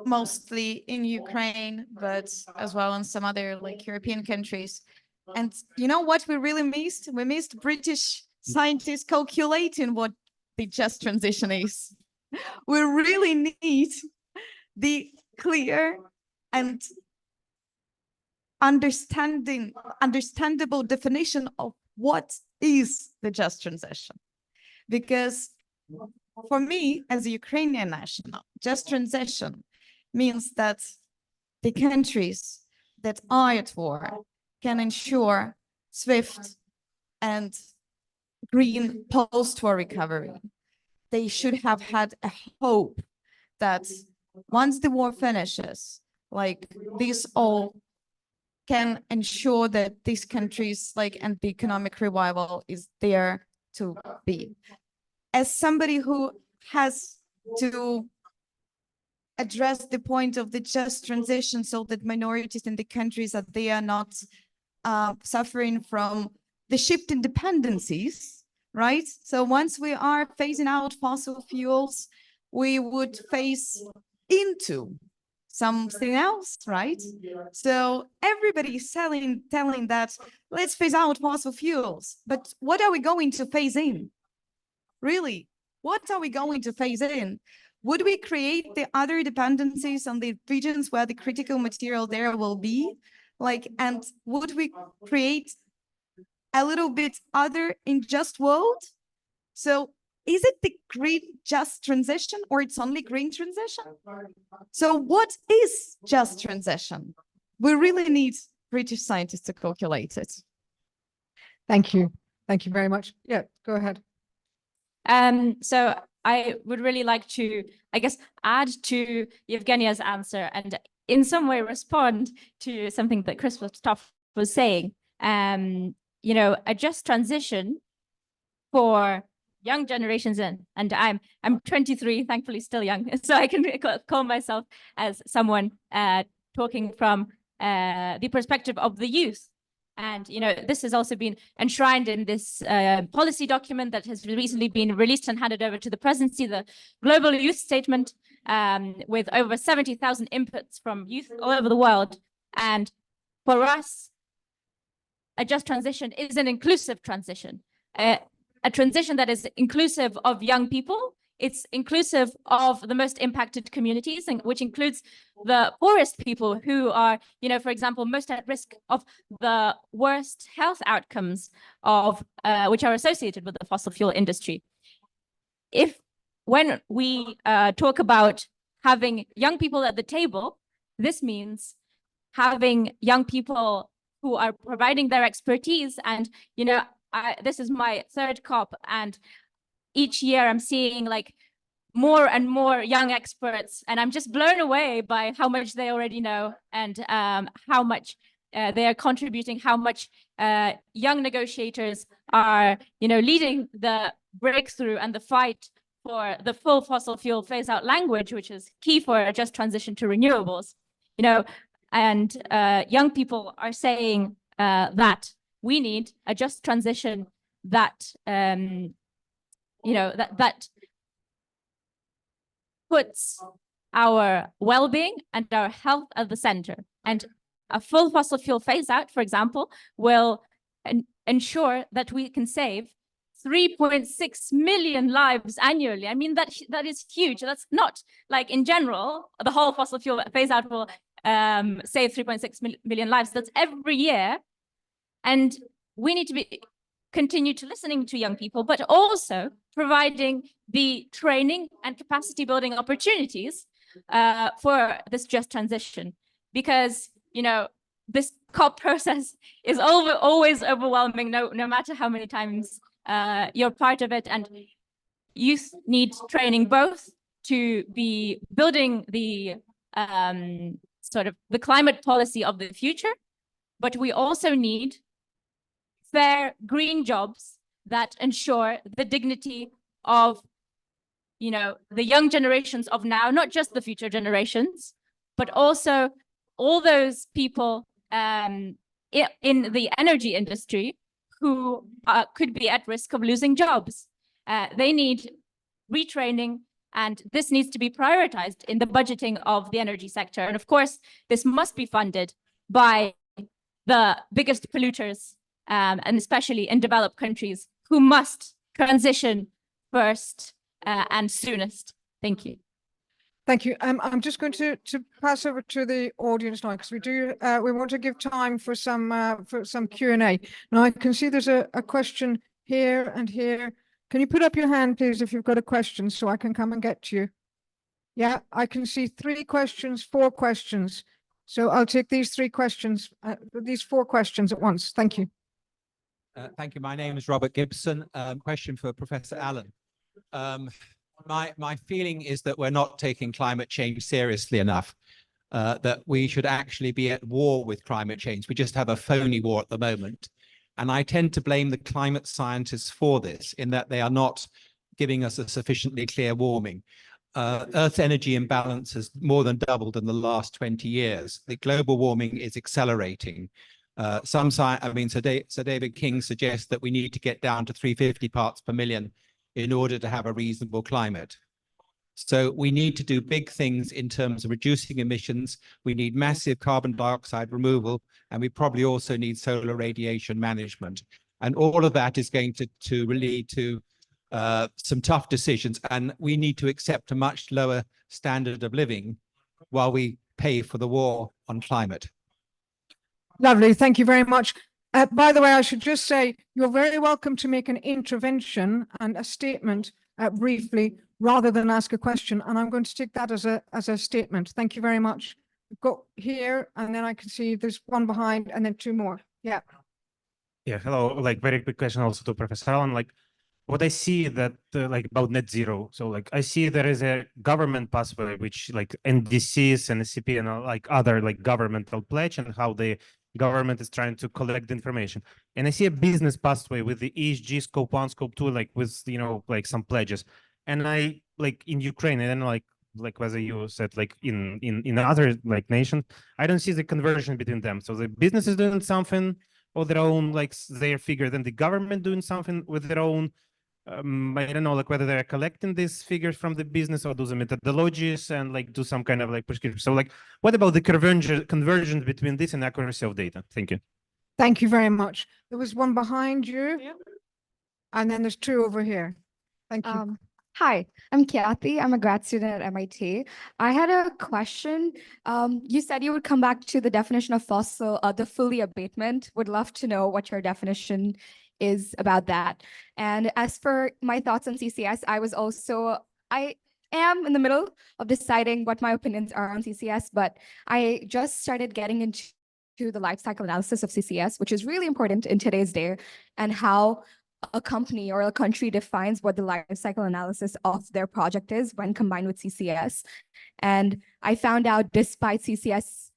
mostly in Ukraine, but as well in some other like European countries. And you know what we really missed? We missed British scientists calculating what the just transition is. We really need the clear and understandable definition of what is the just transition. Because for me, as a Ukrainian national, just transition means that the countries that are at war can ensure swift and green post-war recovery. They should have had a hope that once the war finishes, like this all can ensure that these countries and the economic revival is there to be. As somebody who has to address the point of the just transition so that minorities in the countries that they are not suffering from the shift in dependencies, right? So once we are phasing out fossil fuels, we would phase into something else, right? So everybody is telling that let's phase out fossil fuels, but what are we going to phase in? Really, what are we going to phase in? Would we create the other dependencies on the regions where the critical material there will be? And would we create a little bit other unjust world? So is it the green just transition or it's only green transition? So what is just transition? We really need British scientists to calculate it. Thank you. Thank you very much. Yeah, go ahead. So I would really like to, I guess, add to Evgenia's answer and in some way respond to something that Christoph was saying. You know, a just transition for young generations and I'm 23, thankfully still young, so I can call myself as someone talking from the perspective of the youth. And, you know, this has also been enshrined in this policy document that has recently been released and handed over to the presidency, the Global Youth Statement, with over 70,000 inputs from youth all over the world. And for us, a just transition is an inclusive transition. A a transition that is inclusive of young people. It's inclusive of the most impacted communities, and which includes the poorest people who are, you know, for example, most at risk of the worst health outcomes of which are associated with the fossil fuel industry. When we talk about having young people at the table, this means having young people who are providing their expertise. And, you know, this is my third COP, and each year I'm seeing like more and more young experts, and I'm just blown away by how much they already know, and how much they are contributing, how much young negotiators are, you know, leading the breakthrough and the fight for the full fossil fuel phase out language, which is key for a just transition to renewables. You know, and young people are saying that we need a just transition that you know, that puts our well-being and our health at the center. And a full fossil fuel phase out, for example, will ensure that we can save 3.6 million lives annually. I mean, that is huge. That's not like in general, the whole fossil fuel phase out will save 3.6 million lives. That's every year. And we need to continue to listening to young people, but also providing the training and capacity building opportunities for this just transition. Because, you know, this COP process is always overwhelming, no matter how many times you're part of it. And youth need training both to be building the sort of the climate policy of the future, but we also need fair green jobs that ensure the dignity of, you know, the young generations of now, not just the future generations, but also all those people in the energy industry who could be at risk of losing jobs. They need retraining, and this needs to be prioritized in the budgeting of the energy sector. And of course, this must be funded by the biggest polluters, and especially in developed countries who must transition first and soonest. Thank you. Thank you. I'm just going to pass over to the audience now, because we want to give time for some Q&A. Now I can see there's a question here and here. Can you put up your hand, please, if you've got a question, so I can come and get to you? Yeah, I can see 3 questions, 4 questions. So I'll take these 3 questions, these 4 questions at once. Thank you. Thank you. My name is Robert Gibson. Question for Professor Allen. My feeling is that we're not taking climate change seriously enough, that we should actually be at war with climate change. We just have a phony war at the moment. And I tend to blame the climate scientists for this, in that they are not giving us a sufficiently clear warming. Earth's energy imbalance has more than doubled in the last 20 years. The global warming is accelerating. Sir David King suggests that we need to get down to 350 parts per million in order to have a reasonable climate. So we need to do big things in terms of reducing emissions. We need massive carbon dioxide removal, and we probably also need solar radiation management. And all of that is going to lead to some tough decisions, and we need to accept a much lower standard of living while we pay for the war on climate. Lovely. Thank you very much. By the way, I should just say you're very welcome to make an intervention and a statement briefly, rather than ask a question. And I'm going to take that as a statement. Thank you very much. Go here, and then I can see there's one behind, and then 2 more. Yeah. Yeah. Hello. Like, very quick question also to Professor Allen. Like, what I see that like about net zero. So like I see there is a government pathway, which like NDCs and SCP and like other like governmental pledge, and how the government is trying to collect information. And I see a business pathway with the ESG scope 1, scope 2, like with, you know, like some pledges. And I like in Ukraine, and then like whether you said like in other like nations, I don't see the conversion between them. So the business is doing something of their own, like their figure, then the government doing something with their own. I don't know, like whether they're collecting these figures from the business or do the methodologies and like do some kind of like prescription. So like, what about the conversion between this and accuracy of data? Thank you. Thank you very much. There was one behind you. And then there's two over here. Thank you. Hi, I'm Kathy. I'm a grad student at MIT. I had a question. You said you would come back to the definition of fossil, the fully abatement. Would love to know what your definition is about that. And as for my thoughts on CCS, I am in the middle of deciding what my opinions are on CCS, but I just started getting into the life cycle analysis of CCS, which is really important in today's day, and how a company or a country defines what the life cycle analysis of their project is when combined with CCS. And I found out, despite CCS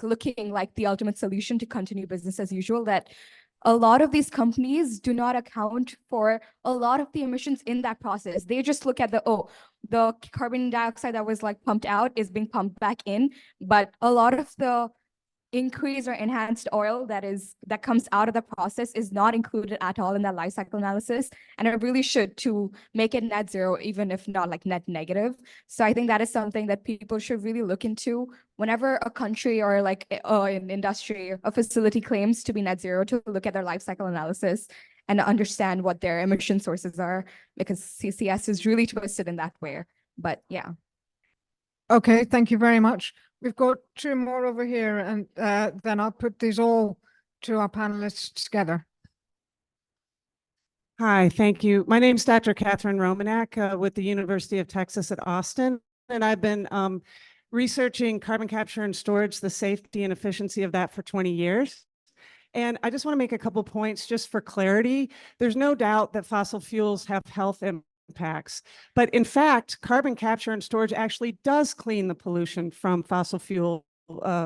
looking like the ultimate solution to continue business as usual, that a lot of these companies do not account for a lot of the emissions in that process. They just look at the carbon dioxide that was pumped out is being pumped back in, but a lot of the increased or enhanced oil that comes out of the process is not included at all in that life cycle analysis. And it really should, to make it net zero, even if not net negative. So I think that is something that people should really look into whenever a country or an industry, a facility claims to be net zero, to look at their life cycle analysis and understand what their emission sources are, because CCS is really twisted in that way. But yeah. Okay, thank you very much. We've got two more over here, and then I'll put these all to our panelists together. Hi, thank you. My name is Dr. Catherine Romanak with the University of Texas at Austin, and I've been researching carbon capture and storage, the safety and efficiency of that for 20 years. And I just want to make a couple points just for clarity. There's no doubt that fossil fuels have health impacts, but in fact, carbon capture and storage actually does clean the pollution from fossil fuel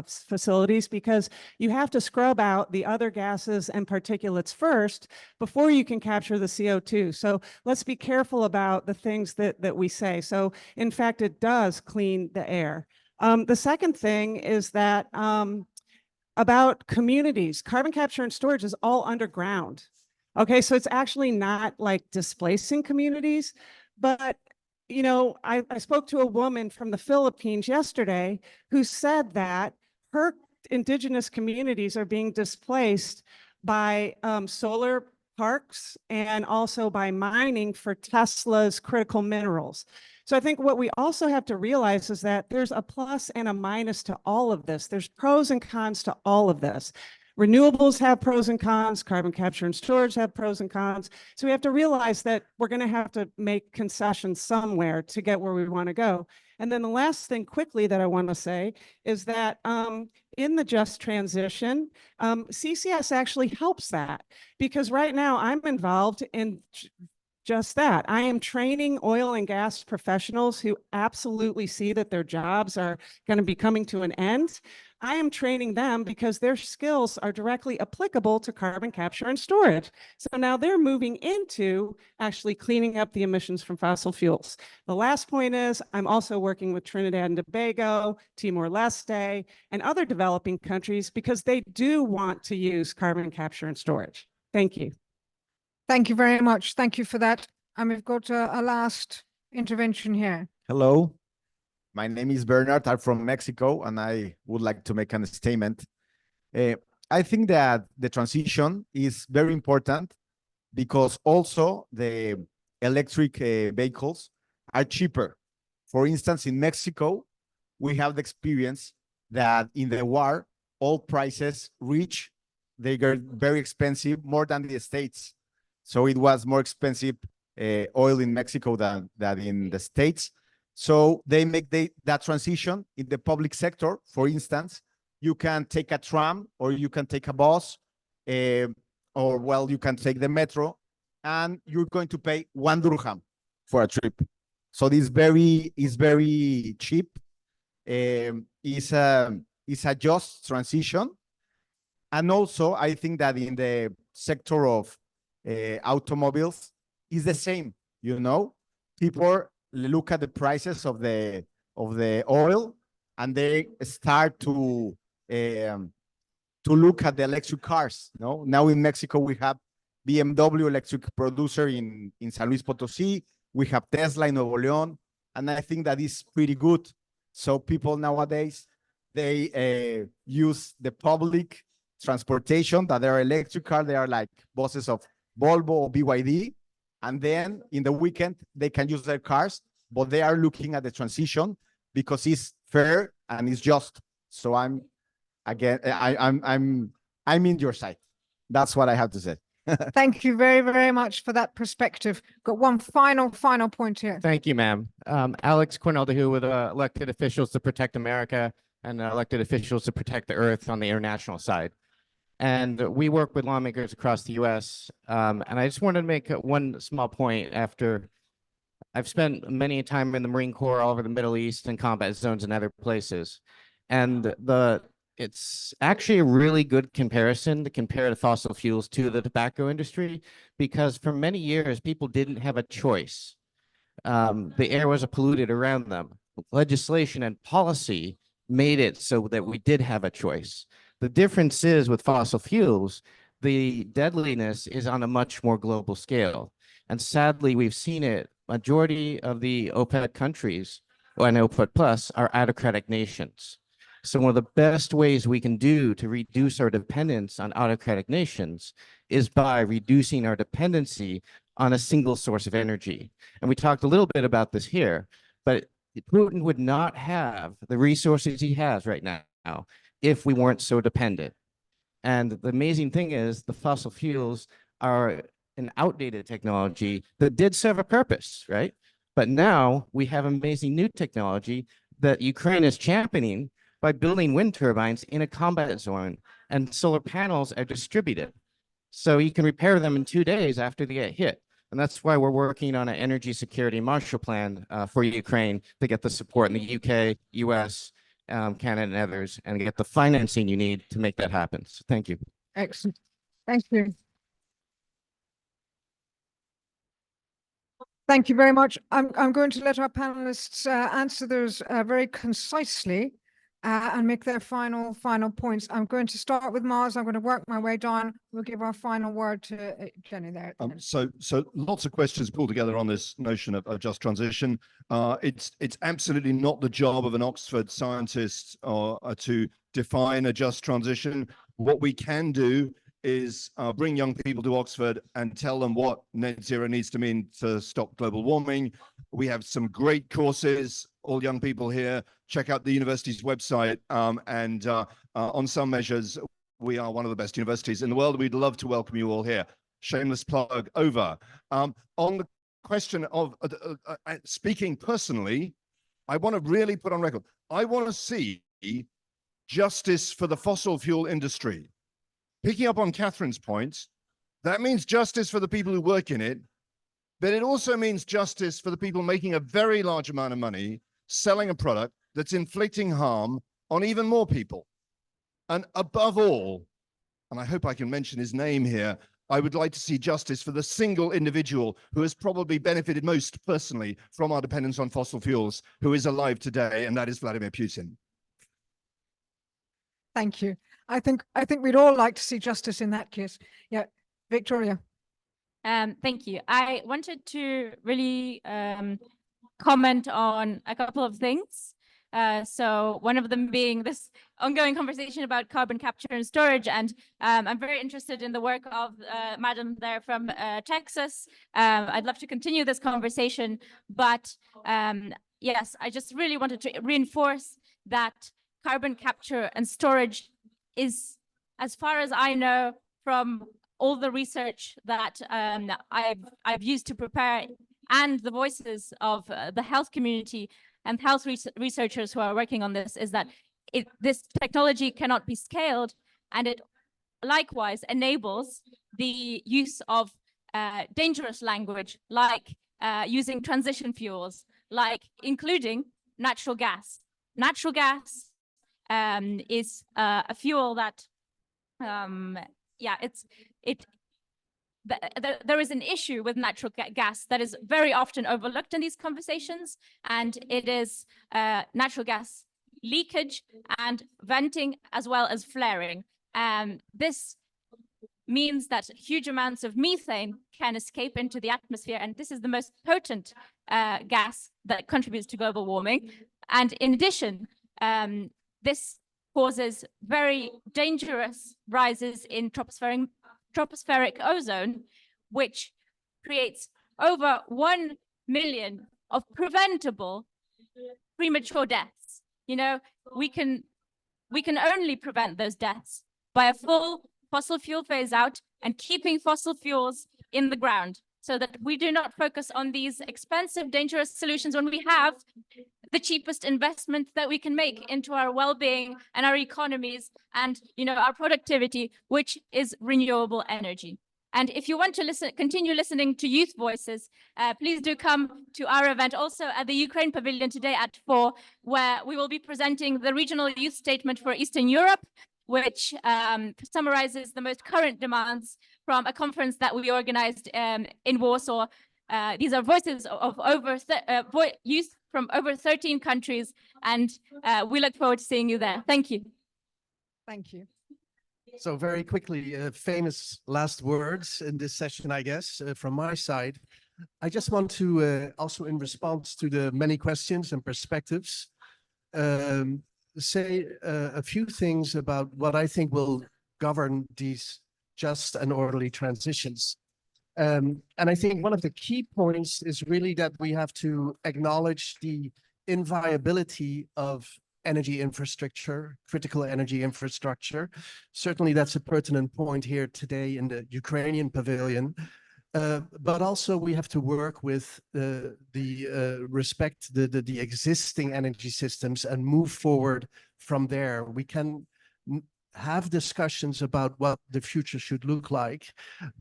facilities, because you have to scrub out the other gases and particulates first before you can capture the CO2. So let's be careful about the things that we say. So in fact, it does clean the air. The second thing is that about communities, carbon capture and storage is all underground. Okay, so it's actually not displacing communities, but I spoke to a woman from the Philippines yesterday who said that her indigenous communities are being displaced by solar parks and also by mining for Tesla's critical minerals. So I think what we also have to realize is that there's a plus and a minus to all of this. There's pros and cons to all of this. Renewables have pros and cons, carbon capture and storage have pros and cons. So we have to realize that we're going to have to make concessions somewhere to get where we want to go. And then the last thing quickly that I want to say is that in the just transition, CCS actually helps that, because right now I'm involved in just that. I am training oil and gas professionals who absolutely see that their jobs are going to be coming to an end. I am training them because their skills are directly applicable to carbon capture and storage. So now they're moving into actually cleaning up the emissions from fossil fuels. The last point is I'm also working with Trinidad and Tobago, Timor-Leste, and other developing countries because they do want to use carbon capture and storage. Thank you. Thank you very much. Thank you for that. And we've got a last intervention here. Hello, my name is Bernard. I'm from Mexico, and I would like to make a statement. I think that the transition is very important because also the electric vehicles are cheaper. For instance, in Mexico, we have the experience that in the war, all prices they get very expensive, more than the States. So it was more expensive oil in Mexico than in the States. So they make that transition in the public sector. For instance, you can take a tram or you can take a bus, or well, you can take the metro, and you're going to pay 1 dirham for a trip. So this is very cheap. It's a just transition. And also, I think that in the sector of automobiles is the same. People look at the prices of the oil, and they start to look at the electric cars. Now in Mexico we have BMW electric producer in San Luis Potosí. We have Tesla in Nuevo León, and I think that is pretty good. So people nowadays, they use the public transportation that are electric cars. They are like buses of Volvo or BYD, And then in the weekend, they can use their cars, but they are looking at the transition because it's fair and it's just. So I'm in your side. That's what I have to say. Thank you very, very much for that perspective. Got one final point here. Thank you, ma'am. Alex Cornell-DeHue with elected officials to protect America and elected officials to protect the earth on the international side. And we work with lawmakers across the US. And I just wanted to make one small point after I've spent many time in the Marine Corps all over the Middle East and combat zones and other places. And it's actually a really good comparison to compare the fossil fuels to the tobacco industry, because for many years, people didn't have a choice. The air was polluted around them. Legislation and policy made it so that we did have a choice. The difference is with fossil fuels, the deadliness is on a much more global scale. And sadly, we've seen it. Majority of the OPEC countries and OPEC Plus are autocratic nations. So one of the best ways we can do to reduce our dependence on autocratic nations is by reducing our dependency on a single source of energy. And we talked a little bit about this here, but Putin would not have the resources he has right now if we weren't so dependent. And the amazing thing is the fossil fuels are an outdated technology that did serve a purpose, right? But now we have amazing new technology that Ukraine is championing by building wind turbines in a combat zone, and solar panels are distributed. So you can repair them in 2 days after they get hit. And that's why we're working on an energy security Marshall Plan for Ukraine to get the support in the UK, US, Canada, and others, and get the financing you need to make that happen. So thank you. Excellent. Thank you. Thank you very much. I'm going to let our panelists answer those very concisely and make their final points. I'm going to start with Mars. I'm going to work my way down. We'll give our final word to Jenny there. So lots of questions pulled together on this notion of just transition. It's absolutely not the job of an Oxford scientist to define a just transition. What we can do is bring young people to Oxford and tell them what net zero needs to mean to stop global warming. We have some great courses. All young people here, check out the university's website. And on some measures, we are one of the best universities in the world. We'd love to welcome you all here. Shameless plug over. On the question of speaking personally, I want to really put on record, I want to see justice for the fossil fuel industry. Picking up on Catherine's point, that means justice for the people who work in it, but it also means justice for the people making a very large amount of money selling a product that's inflicting harm on even more people. And above all, and I hope I can mention his name here, I would like to see justice for the single individual who has probably benefited most personally from our dependence on fossil fuels, who is alive today, and that is Vladimir Putin. Thank you. I think we'd all like to see justice in that case. Yeah, Victoria. Thank you. I wanted to really comment on a couple of things. So one of them being this ongoing conversation about carbon capture and storage. And I'm very interested in the work of Madam there from Texas. I'd love to continue this conversation. But yes, I just really wanted to reinforce that carbon capture and storage is, as far as I know, from all the research that I've used to prepare and the voices of the health community and health researchers who are working on this, is that this technology cannot be scaled, and it likewise enables the use of dangerous language, like using transition fuels, like including natural gas. Natural gas is a fuel that, there is an issue with natural gas that is very often overlooked in these conversations, and it is natural gas leakage and venting as well as flaring. This means that huge amounts of methane can escape into the atmosphere, and this is the most potent gas that contributes to global warming. And in addition, this causes very dangerous rises in tropospheric ozone, which creates over 1 million of preventable premature deaths. You know, we can only prevent those deaths by a full fossil fuel phase out and keeping fossil fuels in the ground so that we do not focus on these expensive, dangerous solutions when we have the cheapest investment that we can make into our well-being and our economies and, you know, our productivity, which is renewable energy. And if you want to continue listening to youth voices, please do come to our event also at the Ukraine Pavilion today at 4, where we will be presenting the regional youth statement for Eastern Europe, which summarizes the most current demands from a conference that we organized in Warsaw. These are voices of youth from over 13 countries, and we look forward to seeing you there. Thank you. Thank you. So very quickly, famous last words in this session, I guess, from my side. I just want to also, in response to the many questions and perspectives, say a few things about what I think will govern these just and orderly transitions. And I think one of the key points is really that we have to acknowledge the inviolability of energy infrastructure, critical energy infrastructure. Certainly that's a pertinent point here today in the Ukrainian pavilion. But also we have to work with the existing energy systems and move forward from there. We can have discussions about what the future should look like,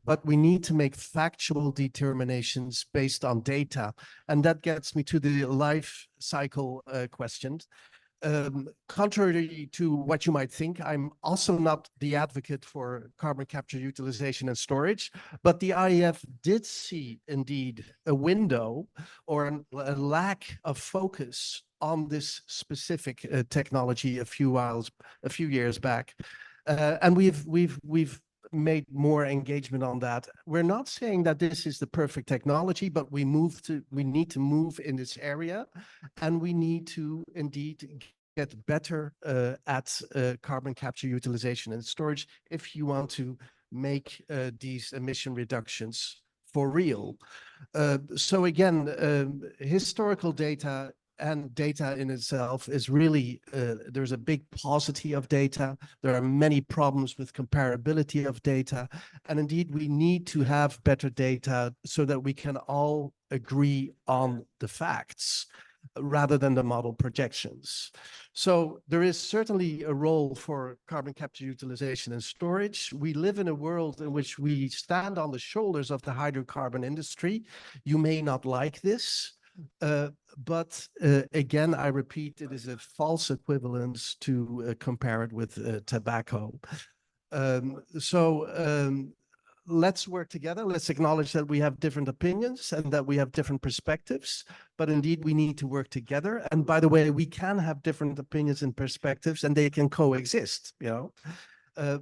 but we need to make factual determinations based on data. And that gets me to the life cycle question. Contrary to what you might think, I'm also not the advocate for carbon capture, utilization, and storage, but the IEF did see indeed a window or a lack of focus on this specific technology a few years back, and we've made more engagement on that. We're not saying that this is the perfect technology, but we need to move in this area, and we need to indeed get better at carbon capture, utilization, and storage if you want to make these emission reductions for real. So again, historical data and data in itself is really, there's a big paucity of data. There are many problems with comparability of data. And indeed, we need to have better data so that we can all agree on the facts rather than the model projections. So there is certainly a role for carbon capture, utilization, and storage. We live in a world in which we stand on the shoulders of the hydrocarbon industry. You may not like this, but again, I repeat, it is a false equivalence to compare it with tobacco. Let's work together. Let's acknowledge that we have different opinions and that we have different perspectives, but indeed we need to work together. And by the way, we can have different opinions and perspectives and they can coexist, you know,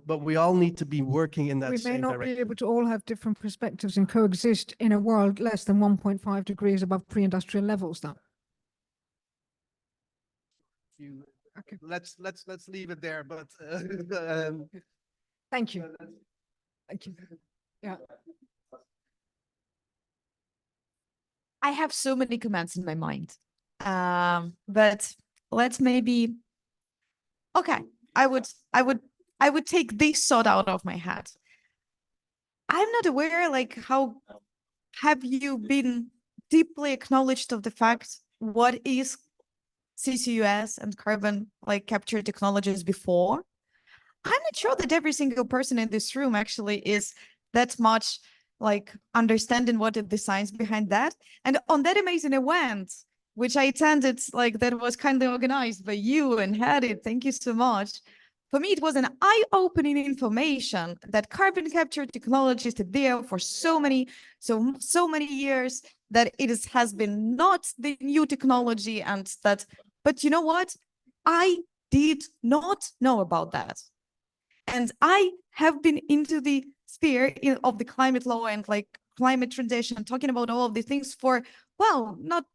but we all need to be working in that We same may not direction. be able to all have different perspectives and coexist in a world less than 1.5 degrees above pre-industrial levels, though. Okay. Let's leave it there, but Thank you. Thank you. Yeah. I have so many comments in my mind, but let's maybe, okay, I would take this thought out of my head. I'm not aware, like, how have you been deeply acknowledged of the fact what is CCUS and carbon like capture technologies before? I'm not sure that every single person in this room actually is that much like understanding what is the science behind that. And on that amazing event, which I attended, like that was kindly organized by you and headed, thank you so much. For me, it was an eye-opening information that carbon capture technologies are there for so many years, that it has been not the new technology, and that, but you know what? I did not know about that. And I have been into the sphere of the climate law and like climate transition, talking about all of these things for, well, not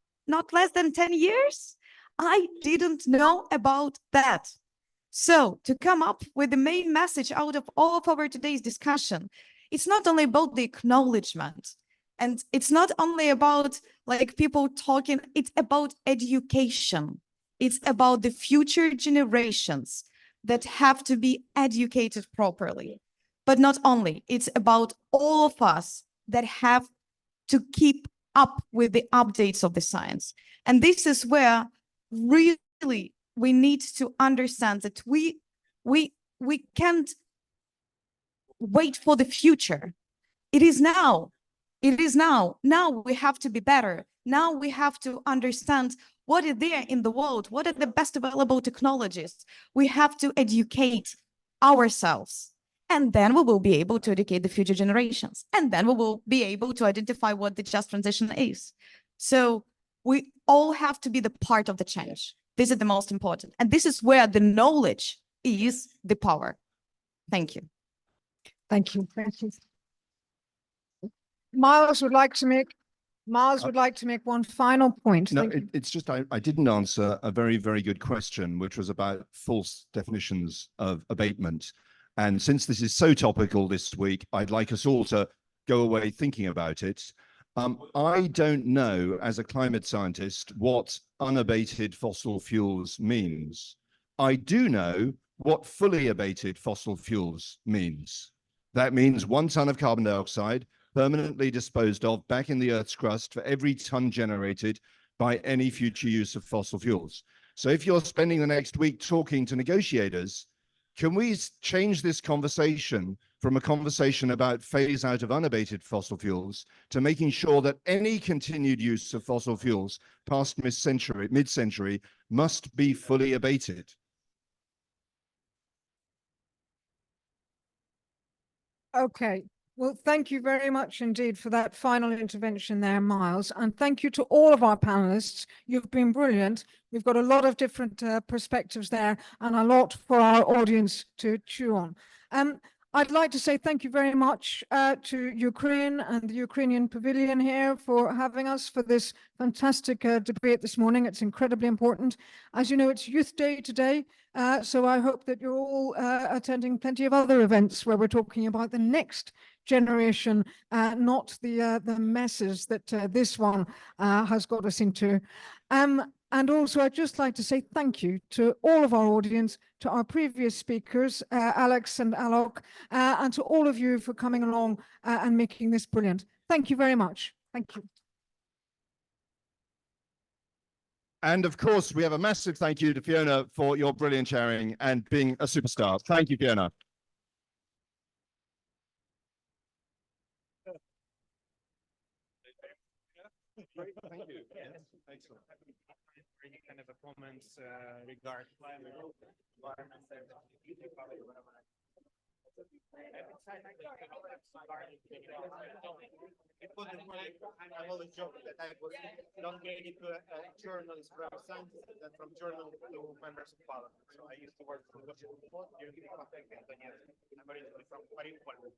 less than 10 years. I didn't know about that. So to come up with the main message out of all of our today's discussion, it's not only about the acknowledgement And it's not only about like people talking, it's about education. It's about the future generations that have to be educated properly. But not only, it's about all of us that have to keep up with the updates of the science. And this is where really we need to understand that we can't wait for the future. It is now. It is now. Now we have to be better. Now we have to understand what is there in the world, what are the best available technologies. We have to educate ourselves. And then we will be able to educate the future generations. And then we will be able to identify what the just transition is. So we all have to be the part of the change. This is the most important. And this is where the knowledge is the power. Thank you. Thank you. Thank you. Miles would like to make one final point. No, Thank you. it's just I didn't answer a very, very good question, which was about false definitions of abatement. And since this is so topical this week, I'd like us all to go away thinking about it. I don't know, as a climate scientist, what unabated fossil fuels means. I do know what fully abated fossil fuels means. That means 1 ton of carbon dioxide permanently disposed of back in the Earth's crust for every ton generated by any future use of fossil fuels. So if you're spending the next week talking to negotiators, can we change this conversation from a conversation about phase out of unabated fossil fuels to making sure that any continued use of fossil fuels past mid-century must be fully abated? Okay. Well, thank you very much indeed for that final intervention there, Miles. And thank you to all of our panelists. You've been brilliant. We've got a lot of different perspectives there and a lot for our audience to chew on. I'd like to say thank you very much to Ukraine and the Ukrainian Pavilion here for having us for this fantastic debate this morning. It's incredibly important. As you know, it's Youth Day today, so I hope that you're all attending plenty of other events where we're talking about the next generation, not the messes that this one has got us into. And also, I'd just like to say thank you to all of our audience, to our previous speakers, Alex and Alok, and to all of you for coming along and making this brilliant. Thank you very much. Thank you. And of course, we have a massive thank you to Fiona for your brilliant sharing and being a superstar. Thank you, Fiona. Thank you. Excellent. Any kind of a comments regarding climate, environment, it was I always joke that I was not getting to journals from scientists and from journals to members of parliament. So I used to work for the during the contact. I'm originally from Mariupol.